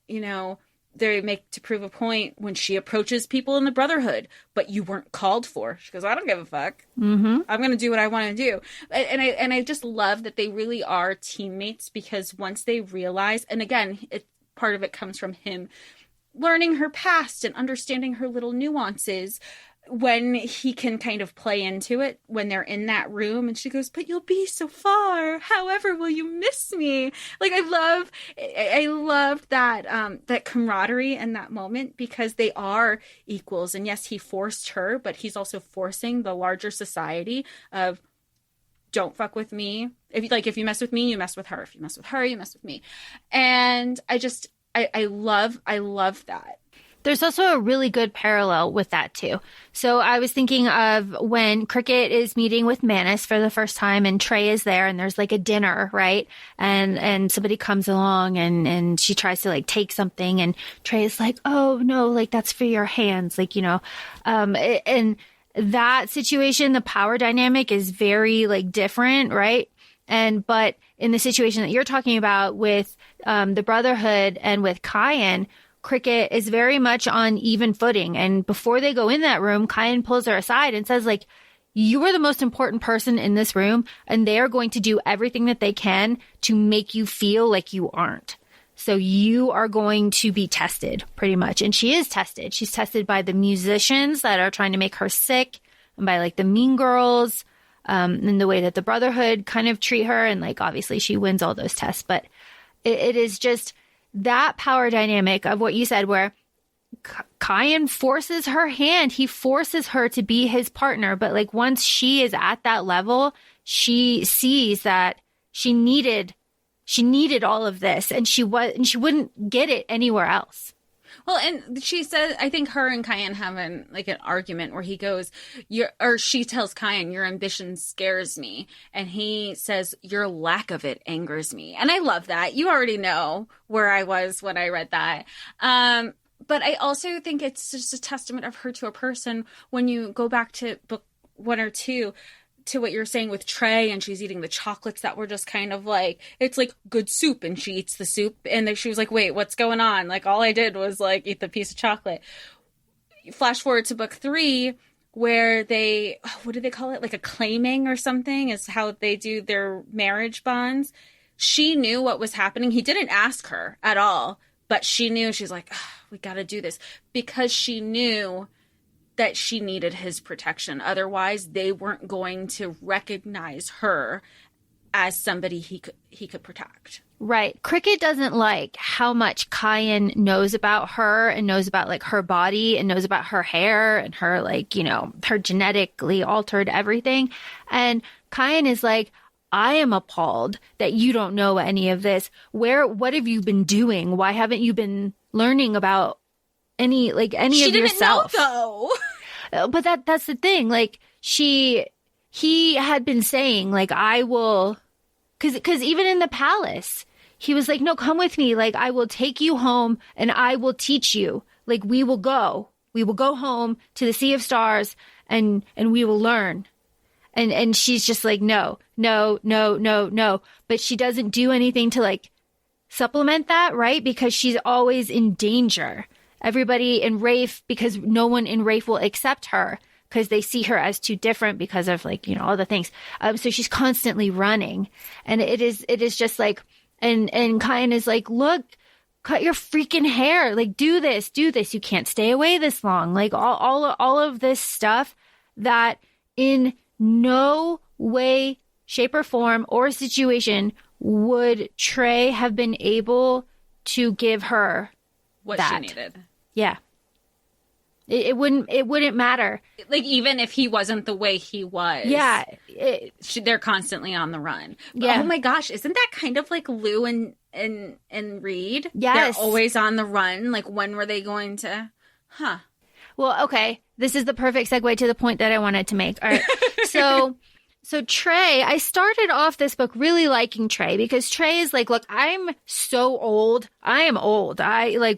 they make to prove a point when she approaches people in the Brotherhood, but you weren't called for. She goes, I don't give a fuck. I'm going to do what I want to do. And I just love that they really are teammates, because once they realize, and again, part of it comes from him learning her past and understanding her little nuances, when he can kind of play into it when they're in that room, and she goes, but you'll be so far, however will you miss me? Like, I love that camaraderie in that moment, because they are equals. And yes, he forced her, but he's also forcing the larger society of, don't fuck with me. If you mess with me, you mess with her. If you mess with her, you mess with me. And I love that. There's also a really good parallel with that, too. So I was thinking of when Kricket is meeting with Manus for the first time, and Trey is there, and there's, like, a dinner, right? And somebody comes along, and she tries to, like, take something, and Trey is like, oh, no, like, that's for your hands. Like, and that situation, the power dynamic is very, like, different, right? But in the situation that you're talking about with the Brotherhood and with Cayenne, Kricket is very much on even footing. And before they go in that room, Cayenne pulls her aside and says, like, you are the most important person in this room, and they are going to do everything that they can to make you feel like you aren't. So you are going to be tested, pretty much. And she is tested. She's tested by the musicians that are trying to make her sick, and by, like, the mean girls, and the way that the Brotherhood kind of treat her. And, like, obviously she wins all those tests. But it is just that power dynamic of what you said, where Cayenne forces her hand. He forces her to be his partner. But, like, once she is at that level, she sees that she needed all of this, and she wouldn't get it anywhere else. Well, and she said, I think her and Cayenne have an argument where he goes, she tells Cayenne, your ambition scares me. And he says, your lack of it angers me. And I love that. You already know where I was when I read that. But I also think it's just a testament of her to a person. When you go back to book 1 or 2, to what you're saying with Trey, and she's eating the chocolates that were just kind of like, it's like good soup, and she eats the soup, and then she was like, wait, what's going on? Like, all I did was like eat the piece of chocolate. Flash forward to book 3, where they, what do they call it? Like a claiming or something is how they do their marriage bonds. She knew what was happening. He didn't ask her at all, but she knew. She's like, we got to do this, because she knew that she needed his protection. Otherwise, they weren't going to recognize her as somebody he could protect. Right. Kricket doesn't like how much Kyan knows about her and knows about like her body and knows about her hair and her like, you know, her genetically altered everything. And Kyan is like, I am appalled that you don't know any of this. What have you been doing? Why haven't you been learning about any of yourself? She didn't know, though. But that's the thing. Like, he had been saying, like, I will, because even in the palace, he was like, no, come with me. Like, I will take you home and I will teach you. Like, we will go home to the Sea of Stars and we will learn. And she's just like, no. But she doesn't do anything to like supplement that, right? Because she's always in danger. Everybody in Rafe, because no one in Rafe will accept her because they see her as too different because of like, you know, all the things. So she's constantly running, and it is just like, and Kyan is like, look, cut your freaking hair, like do this. You can't stay away this long. Like all of this stuff that in no way, shape or form or situation would Trey have been able to give her what that. She needed. Yeah. It wouldn't matter. Like, even if he wasn't the way he was. Yeah. They're constantly on the run. But, yeah. oh my gosh, isn't that kind of like Lou and Reed? Yes. They're always on the run. Like, when were they going to? Well, okay. This is the perfect segue to the point that I wanted to make. All right. So Trey, I started off this book really liking Trey because Trey is like, look, I'm so old. I am old.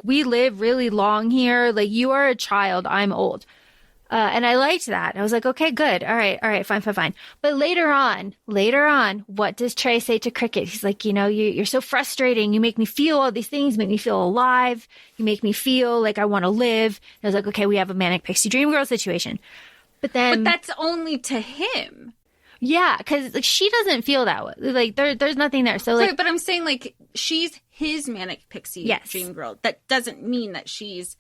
We live really long here. Like, you are a child. I'm old. And I liked that. I was like, okay, good. All right, fine. But later on, what does Trey say to Kricket? He's like, you know, you're so frustrating. You make me feel all these things, make me feel alive. You make me feel like I want to live. And I was like, okay, we have a manic pixie dream girl situation. But that's only to him. Yeah, because like she doesn't feel that way. Like there's nothing there. So like, right, but I'm saying like she's his manic pixie dream girl. That doesn't mean that she's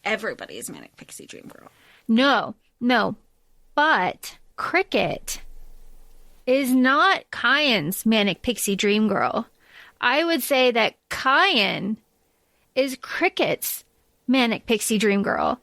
everybody's manic pixie dream girl. No. But Kricket is not Kyan's manic pixie dream girl. I would say that Kyan is Kricket's manic pixie dream girl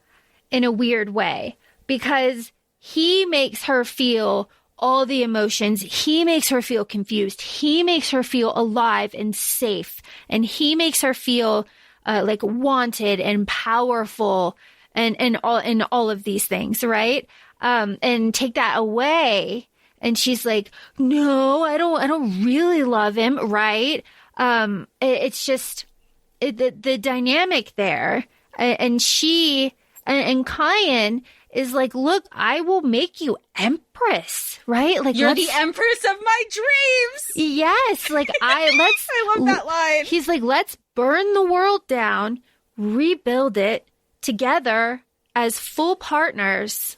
in a weird way because he makes her feel all the emotions. He makes her feel confused. He makes her feel alive and safe. And he makes her feel like wanted and powerful and all of these things, right? And take that away. And she's like, no, I don't really love him, right? It's just the dynamic there. And Kyan is like, look, I will make you empress, right? Like, you're the empress of my dreams. Yes, like I love that line. He's like, let's burn the world down, rebuild it together as full partners.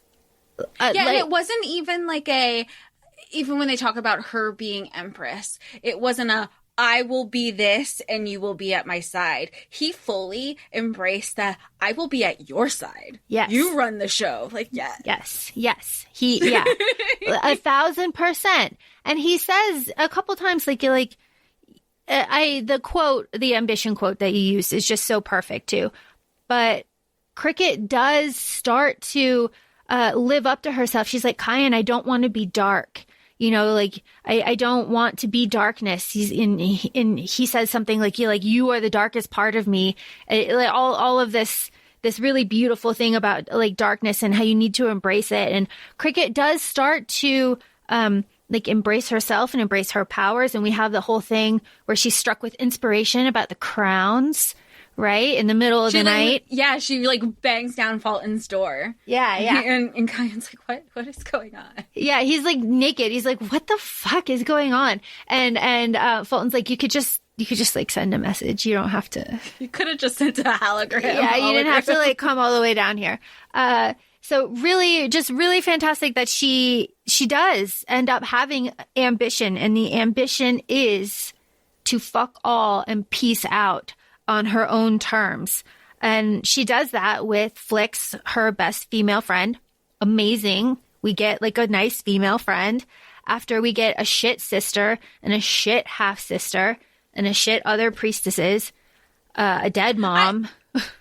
And it wasn't even like even when they talk about her being empress, it wasn't I will be this and you will be at my side. He fully embraced that I will be at your side. Yes. You run the show. Like, yeah. Yes. 1,000%. And he says a couple times, the ambition quote that you used is just so perfect too. But Kricket does start to live up to herself. She's like, Kyan, I don't want to be dark. You know, like, I don't want to be darkness. He says something like, you are the darkest part of me. Like all of this really beautiful thing about like darkness and how you need to embrace it. And Kricket does start to, embrace herself and embrace her powers. And we have the whole thing where she's struck with inspiration about the crowns, right? In the middle of the night. Yeah, she like bangs down Fulton's door. Yeah. And Kyan's like, what is going on? Yeah, he's like naked. He's like, what the fuck is going on? And Fulton's like, you could just like send a message. You don't have to. You could have just sent a hologram. Yeah, you didn't have to like come all the way down here. So really fantastic that she does end up having ambition, and the ambition is to fuck all and peace out on her own terms. And she does that with Flix, her best female friend. Amazing. We get like a nice female friend after we get a shit sister and a shit half sister and a shit other priestesses, a dead mom.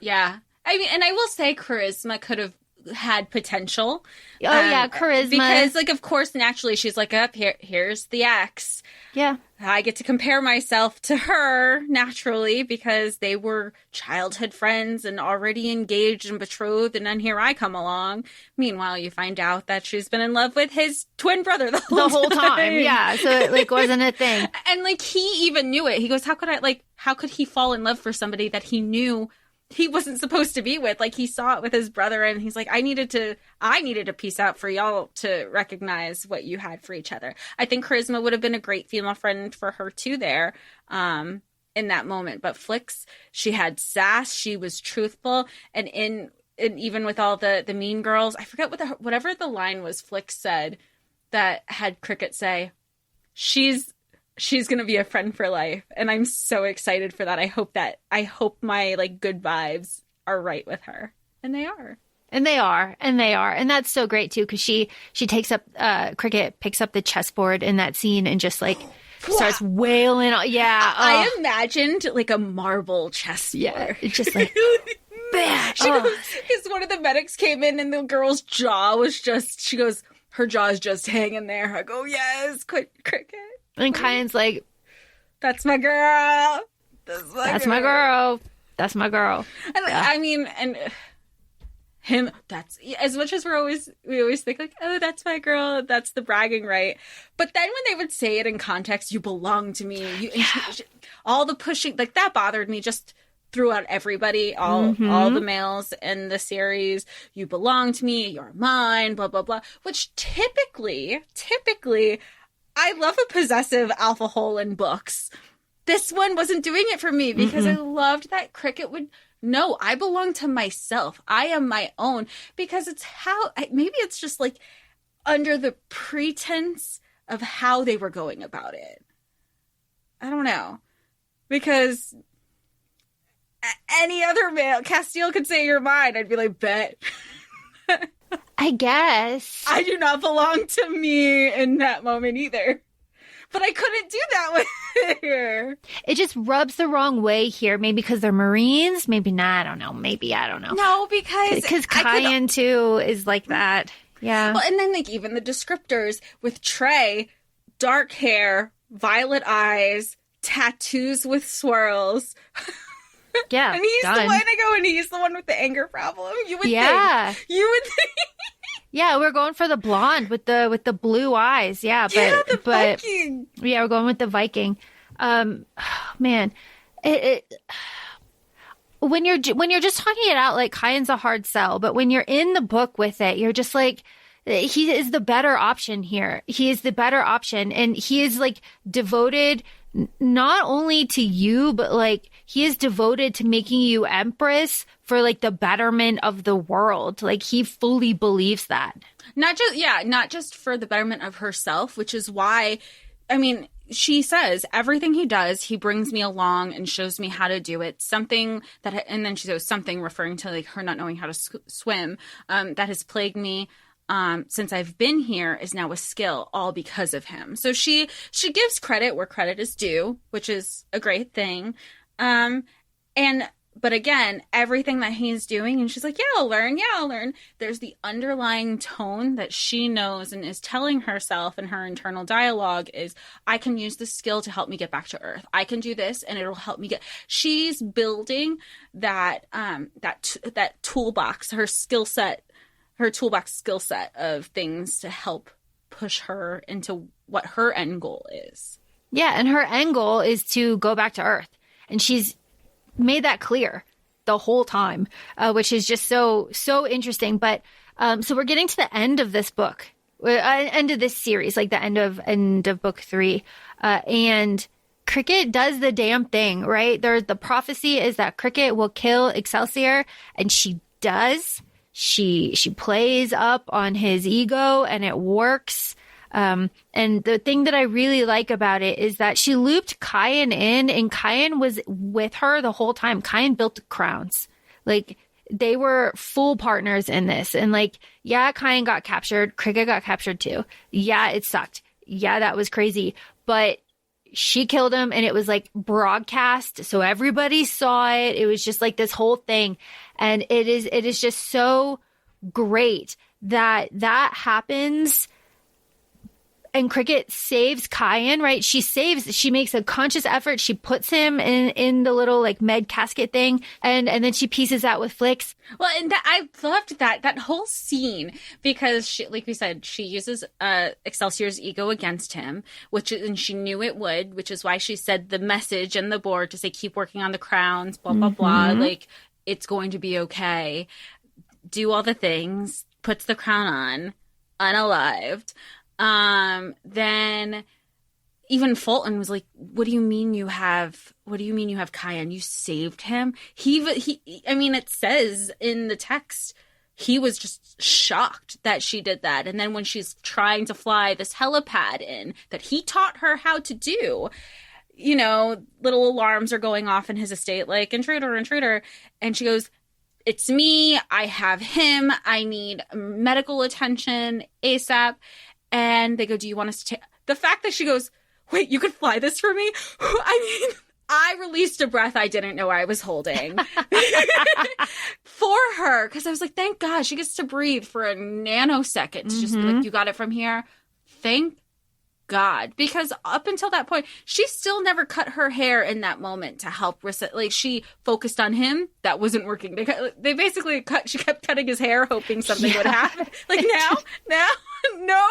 Yeah. I mean, and I will say Charisma could have had potential. Charisma. Because, like, of course, naturally, she's like, here's the ex. Yeah. I get to compare myself to her, naturally, because they were childhood friends and already engaged and betrothed, and then here I come along. Meanwhile, you find out that she's been in love with his twin brother the whole time. Yeah, so it, like, wasn't a thing. And, like, he even knew it. He goes, how could he fall in love for somebody that he knew he wasn't supposed to be with? Like, he saw it with his brother, and he's like, I needed to piece out for y'all to recognize what you had for each other. I think Charisma would have been a great female friend for her too there, in that moment. But Flix, she had sass, she was truthful, and even with all the mean girls, I forget whatever the line was Flix said that had Kricket say, she's going to be a friend for life. And I'm so excited for that. I hope my like good vibes are right with her. And they are. And they are. And that's so great too. Cause she takes up, Kricket picks up the chessboard in that scene and just like starts wailing. Yeah. I imagined like a marble chessboard. Yeah. It's just like, bash. Because one of the medics came in and the girl's jaw was she goes, her jaw is just hanging there. I go, yes, Kricket. And Kyan's like, that's my girl. That's my girl. That's my girl. And I mean, and him, that's as much as we always think like, oh, that's my girl. That's the bragging, right? But then when they would say it in context, you belong to me. All the pushing, like that bothered me just throughout everybody, all the males in the series. You belong to me. You're mine, blah, blah, blah. Which typically, I love a possessive alpha hole in books. This one wasn't doing it for me because I loved that Kricket would, no, I belong to myself. I am my own, because it's maybe it's just like under the pretense of how they were going about it. I don't know. Because any other male, Castile could say you're mine. I'd be like, bet. I guess. I do not belong to me in that moment either. But I couldn't do that with her. It just rubs the wrong way here. Maybe because they're Marines. Maybe not. I don't know. Maybe. I don't know. No, because Kyan too is like that. Yeah. Well, and then like even the descriptors with Trey, dark hair, violet eyes, tattoos with swirls. Yeah. And he's done. the one and he's the one with the anger problem. You would think. Yeah, we're going for the blonde with the blue eyes. Yeah, but Viking. Yeah, we're going with the Viking. Man, when you're just talking it out, like Kyan's a hard sell, but when you're in the book with it, you're just like, he is the better option here. He is the better option, and he is like devoted not only to you, but like he is devoted to making you empress for like the betterment of the world. Like he fully believes that. Not just for the betterment of herself, which is why, I mean, she says everything he does, he brings me along and shows me how to do it. Something that, and then she says something referring to like her not knowing how to swim, that has plagued me since I've been here is now a skill, all because of him. So she gives credit where credit is due, which is a great thing. But again, everything that he's doing, and she's like, yeah, I'll learn. There's the underlying tone that she knows and is telling herself in her internal dialogue is, I can use this skill to help me get back to Earth. I can do this and it'll help me she's building that toolbox, her toolbox skill set of things to help push her into what her end goal is. Yeah, and her end goal is to go back to Earth. And she's made that clear the whole time, which is just so interesting. But so we're getting to the end of this book, end of this series, like the end of book 3, and Kricket does the damn thing, right? The prophecy is that Kricket will kill Excelsior, and she does. She plays up on his ego, and it works. And the thing that I really like about it is that she looped Kyan in, and Kyan was with her the whole time. Kyan built the crowns. Like, they were full partners in this. And like, yeah, Kyan got captured. Kricket got captured too. Yeah, it sucked. Yeah, that was crazy. But she killed him, and it was like broadcast, so everybody saw it. It was just like this whole thing. And it is just so great that happens. And Kricket saves Kyan, right? She makes a conscious effort. She puts him in the little like med casket thing, and then she pieces out with Flix. Well, and I loved that whole scene because she, like we said, she uses Excelsior's ego against him, and she knew it would, which is why she said the message in the board to say, keep working on the crowns, blah, blah, blah. Like, it's going to be okay. Do all the things, puts the crown on, unalived. Then even Fulton was like, what do you mean you have Kyan? You saved him? I mean, it says in the text, he was just shocked that she did that. And then when she's trying to fly this helipad in that he taught her how to do, you know, little alarms are going off in his estate, like intruder, intruder. And she goes, it's me. I have him. I need medical attention ASAP. And they go, do you want us to take... The fact that she goes, wait, you could fly this for me? I mean, I released a breath I didn't know I was holding for her. Because I was like, thank God she gets to breathe for a nanosecond to just be like, you got it from here? Thank God. Because up until that point, she still never cut her hair in that moment to help reset. Like, she focused on him. That wasn't working. They basically she kept cutting his hair, hoping something would happen. Like, now, no.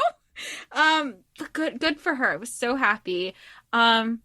But good for her. I was so happy. What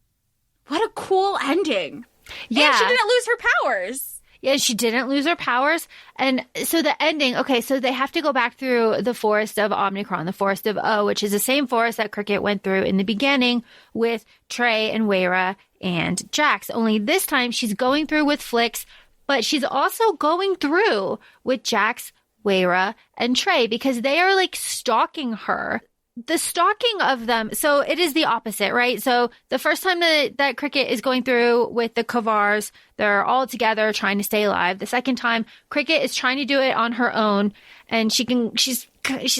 a cool ending. Yeah. And she didn't lose her powers. Yeah, she didn't lose her powers. And so the ending, okay, so they have to go back through the forest of Omnicron, the forest of O, which is the same forest that Kricket went through in the beginning with Trey and Wayra and Jax. Only this time she's going through with Flix, but she's also going through with Jax, Wayra, and Trey because they are like stalking her. The stalking of them, so it is the opposite, right? So the first time that Kricket is going through with the Kovars, they're all together trying to stay alive. The second time, Kricket is trying to do it on her own, and she's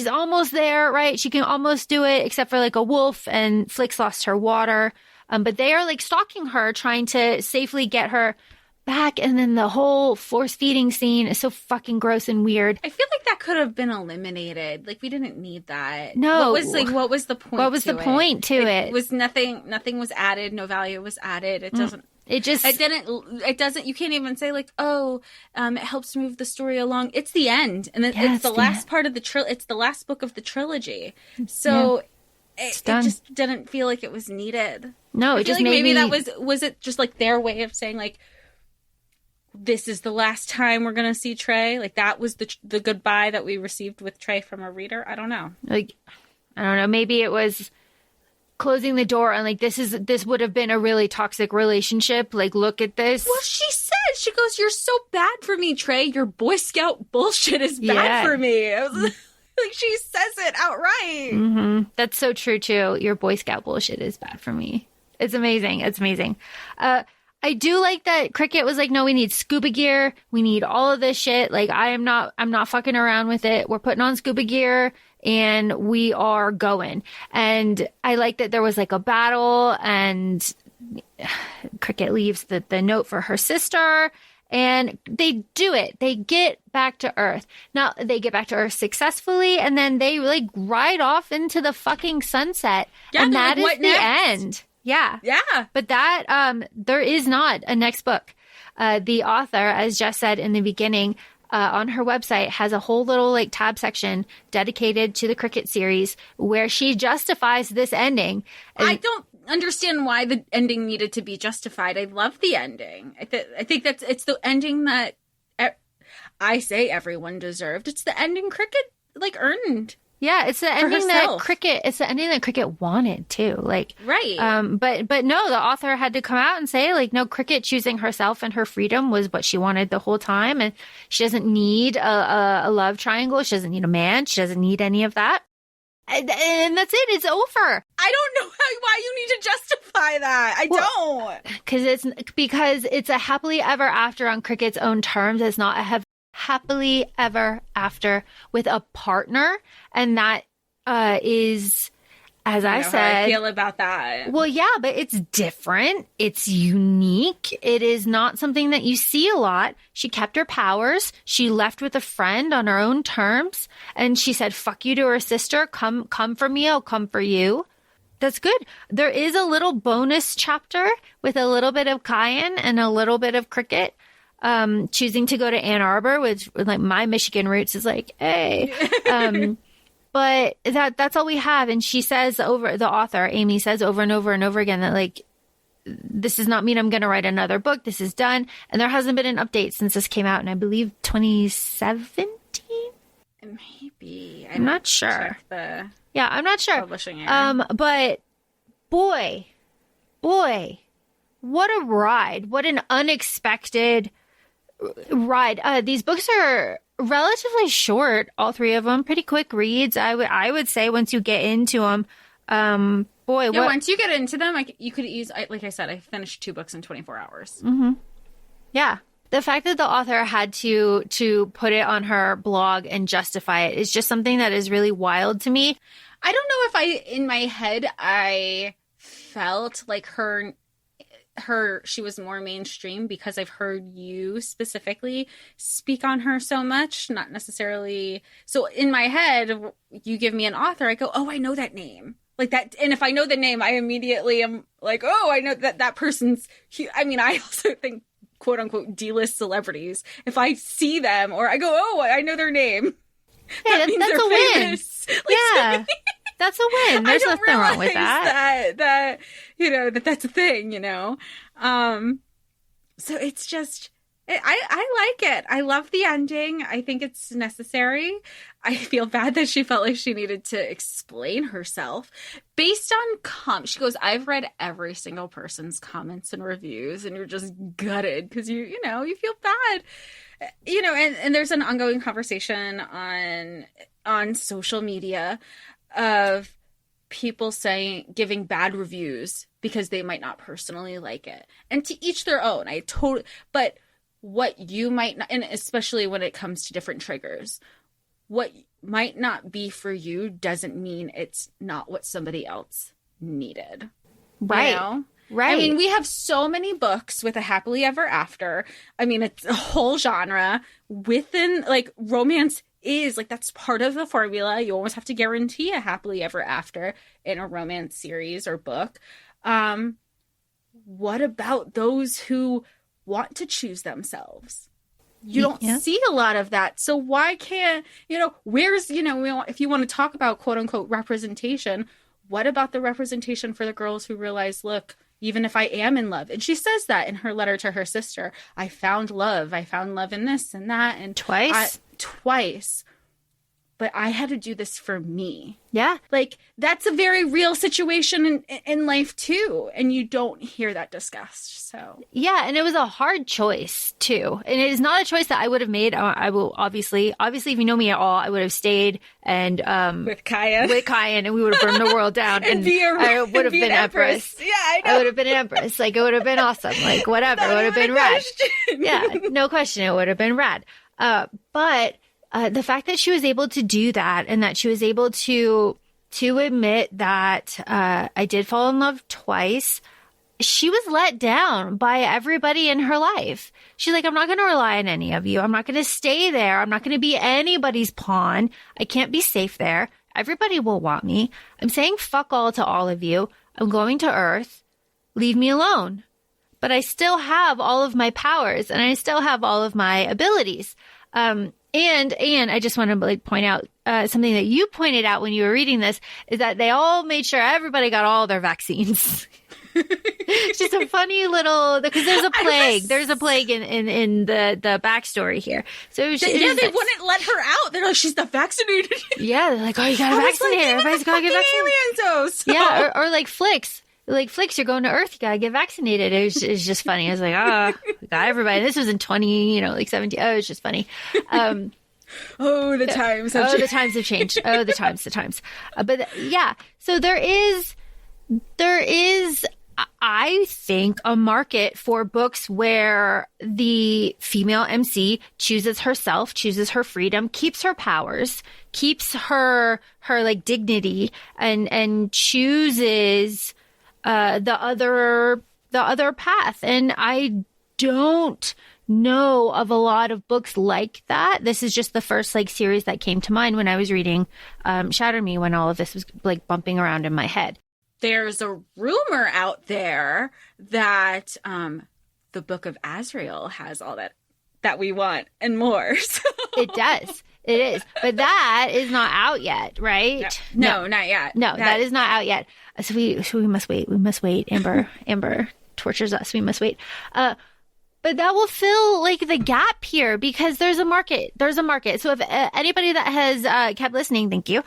almost there, right? She can almost do it, except for like a wolf, and Flix lost her water. But they are like stalking her, trying to safely get her back, and then the whole force feeding scene is so fucking gross and weird. I feel like that could have been eliminated. Like, we didn't need that. No. What was the point? What was the point to it? It was nothing was added, no value was added. It doesn't it doesn't, you can't even say like, it helps move the story along. It's the end. And it's the last part of it's the last book of the trilogy. So it just didn't feel like it was needed. No, it just made maybe that was it just like their way of saying like, this is the last time we're going to see Trey? Like, that was the goodbye that we received with Trey from a reader? I don't know. Like, I don't know. Maybe it was closing the door on, like, this would have been a really toxic relationship. Like, look at this. Well, she goes, you're so bad for me, Trey. Your Boy Scout bullshit is bad for me. I was like, she says it outright. Mm-hmm. That's so true, too. Your Boy Scout bullshit is bad for me. It's amazing. It's amazing. I do like that Kricket was like, no, we need scuba gear. We need all of this shit. Like, I'm not fucking around with it. We're putting on scuba gear and we are going. And I like that there was like a battle and Kricket leaves the note for her sister and they do it. They get back to Earth. Now they get back to Earth successfully and then they like ride off into the fucking sunset. Yeah, and that is the end. Yeah. Yeah. But that, there is not a next book. The author, as Jess said in the beginning, on her website has a whole little like tab section dedicated to the Kricket series where she justifies this ending. I don't understand why the ending needed to be justified. I love the ending. I think it's the ending that I say everyone deserved. It's the ending Kricket like earned. Yeah, it's the ending that Kricket wanted too. Like, right. But no, the author had to come out and say, like, no, Kricket choosing herself and her freedom was what she wanted the whole time, and she doesn't need a love triangle. She doesn't need a man. She doesn't need any of that. And that's it. It's over. I don't know why you need to justify that. I don't. Because it's a happily ever after on Kricket's own terms. It's not a happily ever after with a partner, and that is, as I said, how I feel about that. Well, yeah, but it's different. It's unique. It is not something that you see a lot. She kept her powers. She left with a friend on her own terms, and she said, "Fuck you" to her sister. Come for me. I'll come for you. That's good. There is a little bonus chapter with a little bit of Cayenne and a little bit of Kricket. Choosing to go to Ann Arbor, which like my Michigan roots is like, hey, but that's all we have. And she says the author, Amy, says over and over and over again that like, this does not mean I'm going to write another book. This is done. And there hasn't been an update since this came out in, I believe, 2017. Maybe. I'm not sure. Yeah, I'm not sure. Publishing era. But boy, what a ride. What an unexpected ride. These books are relatively short, all three of them, pretty quick reads. I would say once you get into them, once you get into them, you could like I said, I finished 2 books in 24 hours. Mm-hmm. Yeah. The fact that the author had to put it on her blog and justify it is just something that is really wild to me. I don't know if in my head, I felt like she was more mainstream because I've heard you specifically speak on her so much, not necessarily. So in my head, you give me an author, I go, oh, I know that name. Like that. And if I know the name, I immediately am like, oh, I know that person's, I also think, quote unquote, D-list celebrities. If I see them or I go, oh, I know their name. Yeah, that's a famous. Win. Like, yeah. That's a win. There's nothing wrong with that. That's a thing, So it's just, I like it. I love the ending. I think it's necessary. I feel bad that she felt like she needed to explain herself based on she goes, I've read every single person's comments and reviews, and you're just gutted because you feel bad. And there's an ongoing conversation on social media of people giving bad reviews because they might not personally like it, and to each their own. But what you might not, and especially when it comes to different triggers, what might not be for you doesn't mean it's not what somebody else needed. Right. Right. We have so many books with a happily ever after. It's a whole genre within, like, romance is, like, that's part of the formula. You almost have to guarantee a happily ever after in a romance series or book. What about those who want to choose themselves? You don't see a lot of that. So why can't, where's, if you want to talk about quote unquote representation, what about the representation for the girls who realize, look, even if I am in love, and she says that in her letter to her sister, I found love in this and that. And twice. But I had to do this for me. Yeah. Like, that's a very real situation in life, too. And you don't hear that discussed. So, yeah. And it was a hard choice, too. And it is not a choice that I would have made. I will obviously, if you know me at all, I would have stayed and, with Cayenne, and we would have burned the world down. And I would have been Empress. Yeah, I know. I would have been Empress. Like, it would have been awesome. Like, whatever. It would have been rad. Yeah. No question. It would have been rad. But the fact that she was able to do that, and that she was able to admit that I did fall in love twice, she was let down by everybody in her life. She's like, I'm not going to rely on any of you. I'm not going to stay there. I'm not going to be anybody's pawn. I can't be safe there. Everybody will want me. I'm saying fuck all to all of you. I'm going to Earth. Leave me alone. But I still have all of my powers, and I still have all of my abilities. And I just want to like point out something that you pointed out when you were reading this is that they all made sure everybody got all their vaccines. It's just a funny little, because there's a plague. There's a plague in the backstory here. So they wouldn't let her out. They're like, she's not vaccinated. Yeah, they're like, oh, you gotta vaccinate her. Everybody's gotta get vaccinated. Yeah, or like Flicks. Like, Flicks, you're going to Earth, you gotta get vaccinated. It was just funny. I was like, we got everybody. This was in 17. Oh, it's just funny. The times have changed. The times have changed. The times. But yeah, so there is, I think, a market for books where the female MC chooses herself, chooses her freedom, keeps her powers, keeps her like dignity, and chooses the other path. And I don't know of a lot of books like that. This is just the first like series that came to mind when I was reading Shatter Me, when all of this was like bumping around in my head. There's a rumor out there that the Book of Azrael has all that we want and more. So. It does. It is. But that is not out yet, right? No, not yet. No, that is not out yet. So we must wait. We must wait. Amber tortures us. We must wait. But that will fill like the gap here because there's a market. There's a market. So if anybody that has kept listening, thank you.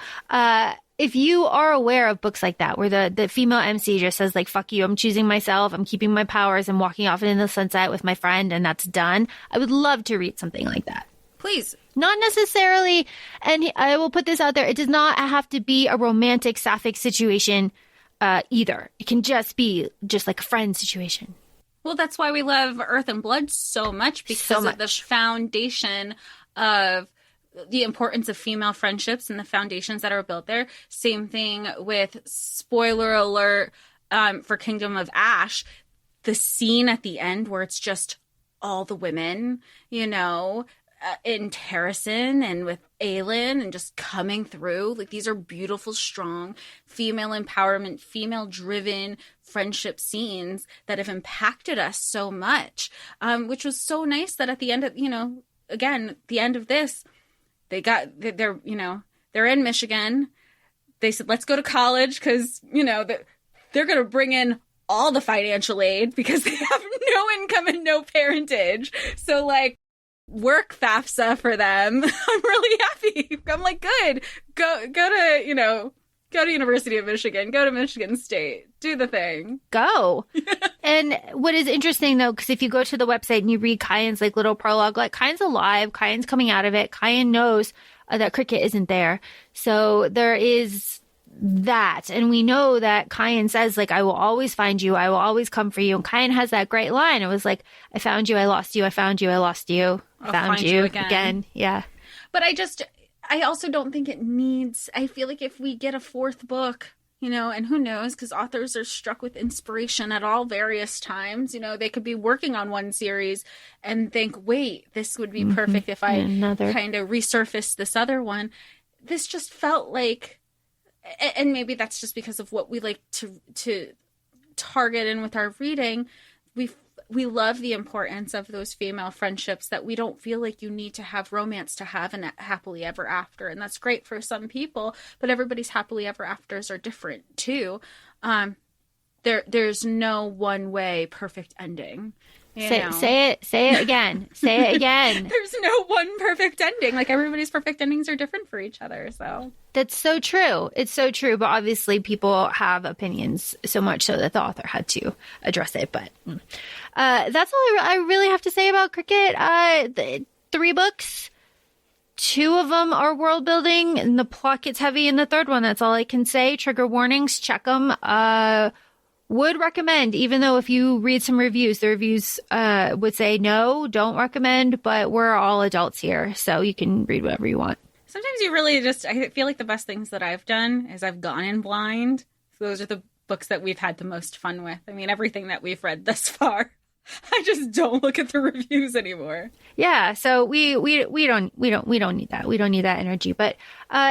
If you are aware of books like that, where the female MC just says like, fuck you, I'm choosing myself, I'm keeping my powers, I'm walking off into the sunset with my friend, and that's done. I would love to read something like that. Please. Not necessarily, and I will put this out there, it does not have to be a romantic sapphic situation either. It can just be just like a friend situation. Well, that's why we love Earth and Blood so much, because of the foundation of the importance of female friendships and the foundations that are built there. Same thing with, spoiler alert, for Kingdom of Ash, the scene at the end where it's just all the women, in Terrasen and with Aelin and just coming through. Like, these are beautiful, strong, female empowerment, female driven friendship scenes that have impacted us so much, which was so nice that at the end of, again, the end of this, they're in Michigan. They said, let's go to college because, they're going to bring in all the financial aid because they have no income and no parentage. So, like, work FAFSA for them. I'm really happy. I'm like, good. Go to University of Michigan. Go to Michigan State. Do the thing. Go. And what is interesting, though, because if you go to the website and you read Kyan's like little prologue, like Kyan's alive, Kyan's coming out of it. Kyan knows that Kricket isn't there. So there is that. And we know that Kyan says, like, I will always find you. I will always come for you. And Kyan has that great line. It was like, I found you. I lost you. I found you. I lost you. I'll found find you again. Yeah. But I also don't think it needs, I feel like if we get a fourth book, and who knows, because authors are struck with inspiration at all various times. They could be working on one series and think, wait, this would be perfect if I kind of resurface this other one. This just felt like, and maybe that's just because of what we like to target in with our reading. We love the importance of those female friendships that we don't feel like you need to have romance to have an happily ever after. And that's great for some people, but everybody's happily ever afters are different too. There's no one way perfect ending. Say it again. Say it again. There's no one perfect ending. Like, everybody's perfect endings are different for each other. So that's so true. It's so true. But obviously people have opinions so much so that the author had to address it. But that's all I really have to say about Kricket. The 3 books, 2 of them are world building and the plot gets heavy in the 3rd one. That's all I can say. Trigger warnings, check them. Would recommend, even though if you read some reviews, the reviews would say no, don't recommend, but we're all adults here, so you can read whatever you want. Sometimes you really I feel like the best things that I've done is I've gone in blind. So those are the books that we've had the most fun with. I mean, everything that we've read thus far, I just don't look at the reviews anymore. Yeah, so we don't need that. We don't need that energy. But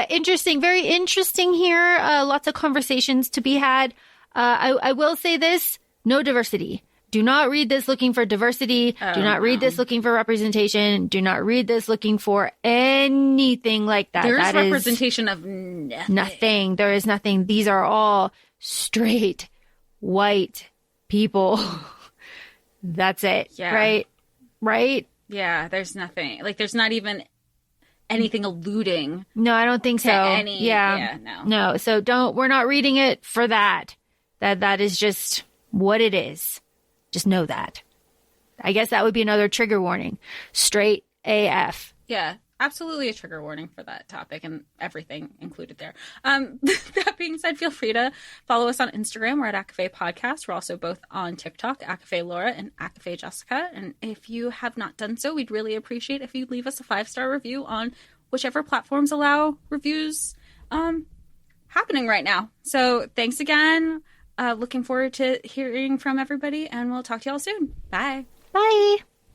interesting, very interesting here. Lots of conversations to be had. I will say this, no diversity. do not read this looking for diversity. Do not read this looking for representation. Do not read this looking for anything like that. There's that representation of nothing. There is nothing. These are all straight white people. That's it. Yeah. Right? Yeah, there's nothing. Like, there's not even anything alluding. No, I don't think so. No. So we're not reading it for that. That is just what it is. Just know that. I guess that would be another trigger warning. Straight AF. Yeah, absolutely a trigger warning for that topic and everything included there. That being said, feel free to follow us on Instagram. We're at ACOFAE Podcast. We're also both on TikTok, ACOFAE Laura and ACOFAE Jessica. And if you have not done so, we'd really appreciate if you leave us a 5-star review on whichever platforms allow reviews happening right now. So thanks again. Looking forward to hearing from everybody, and we'll talk to y'all soon. Bye. Bye.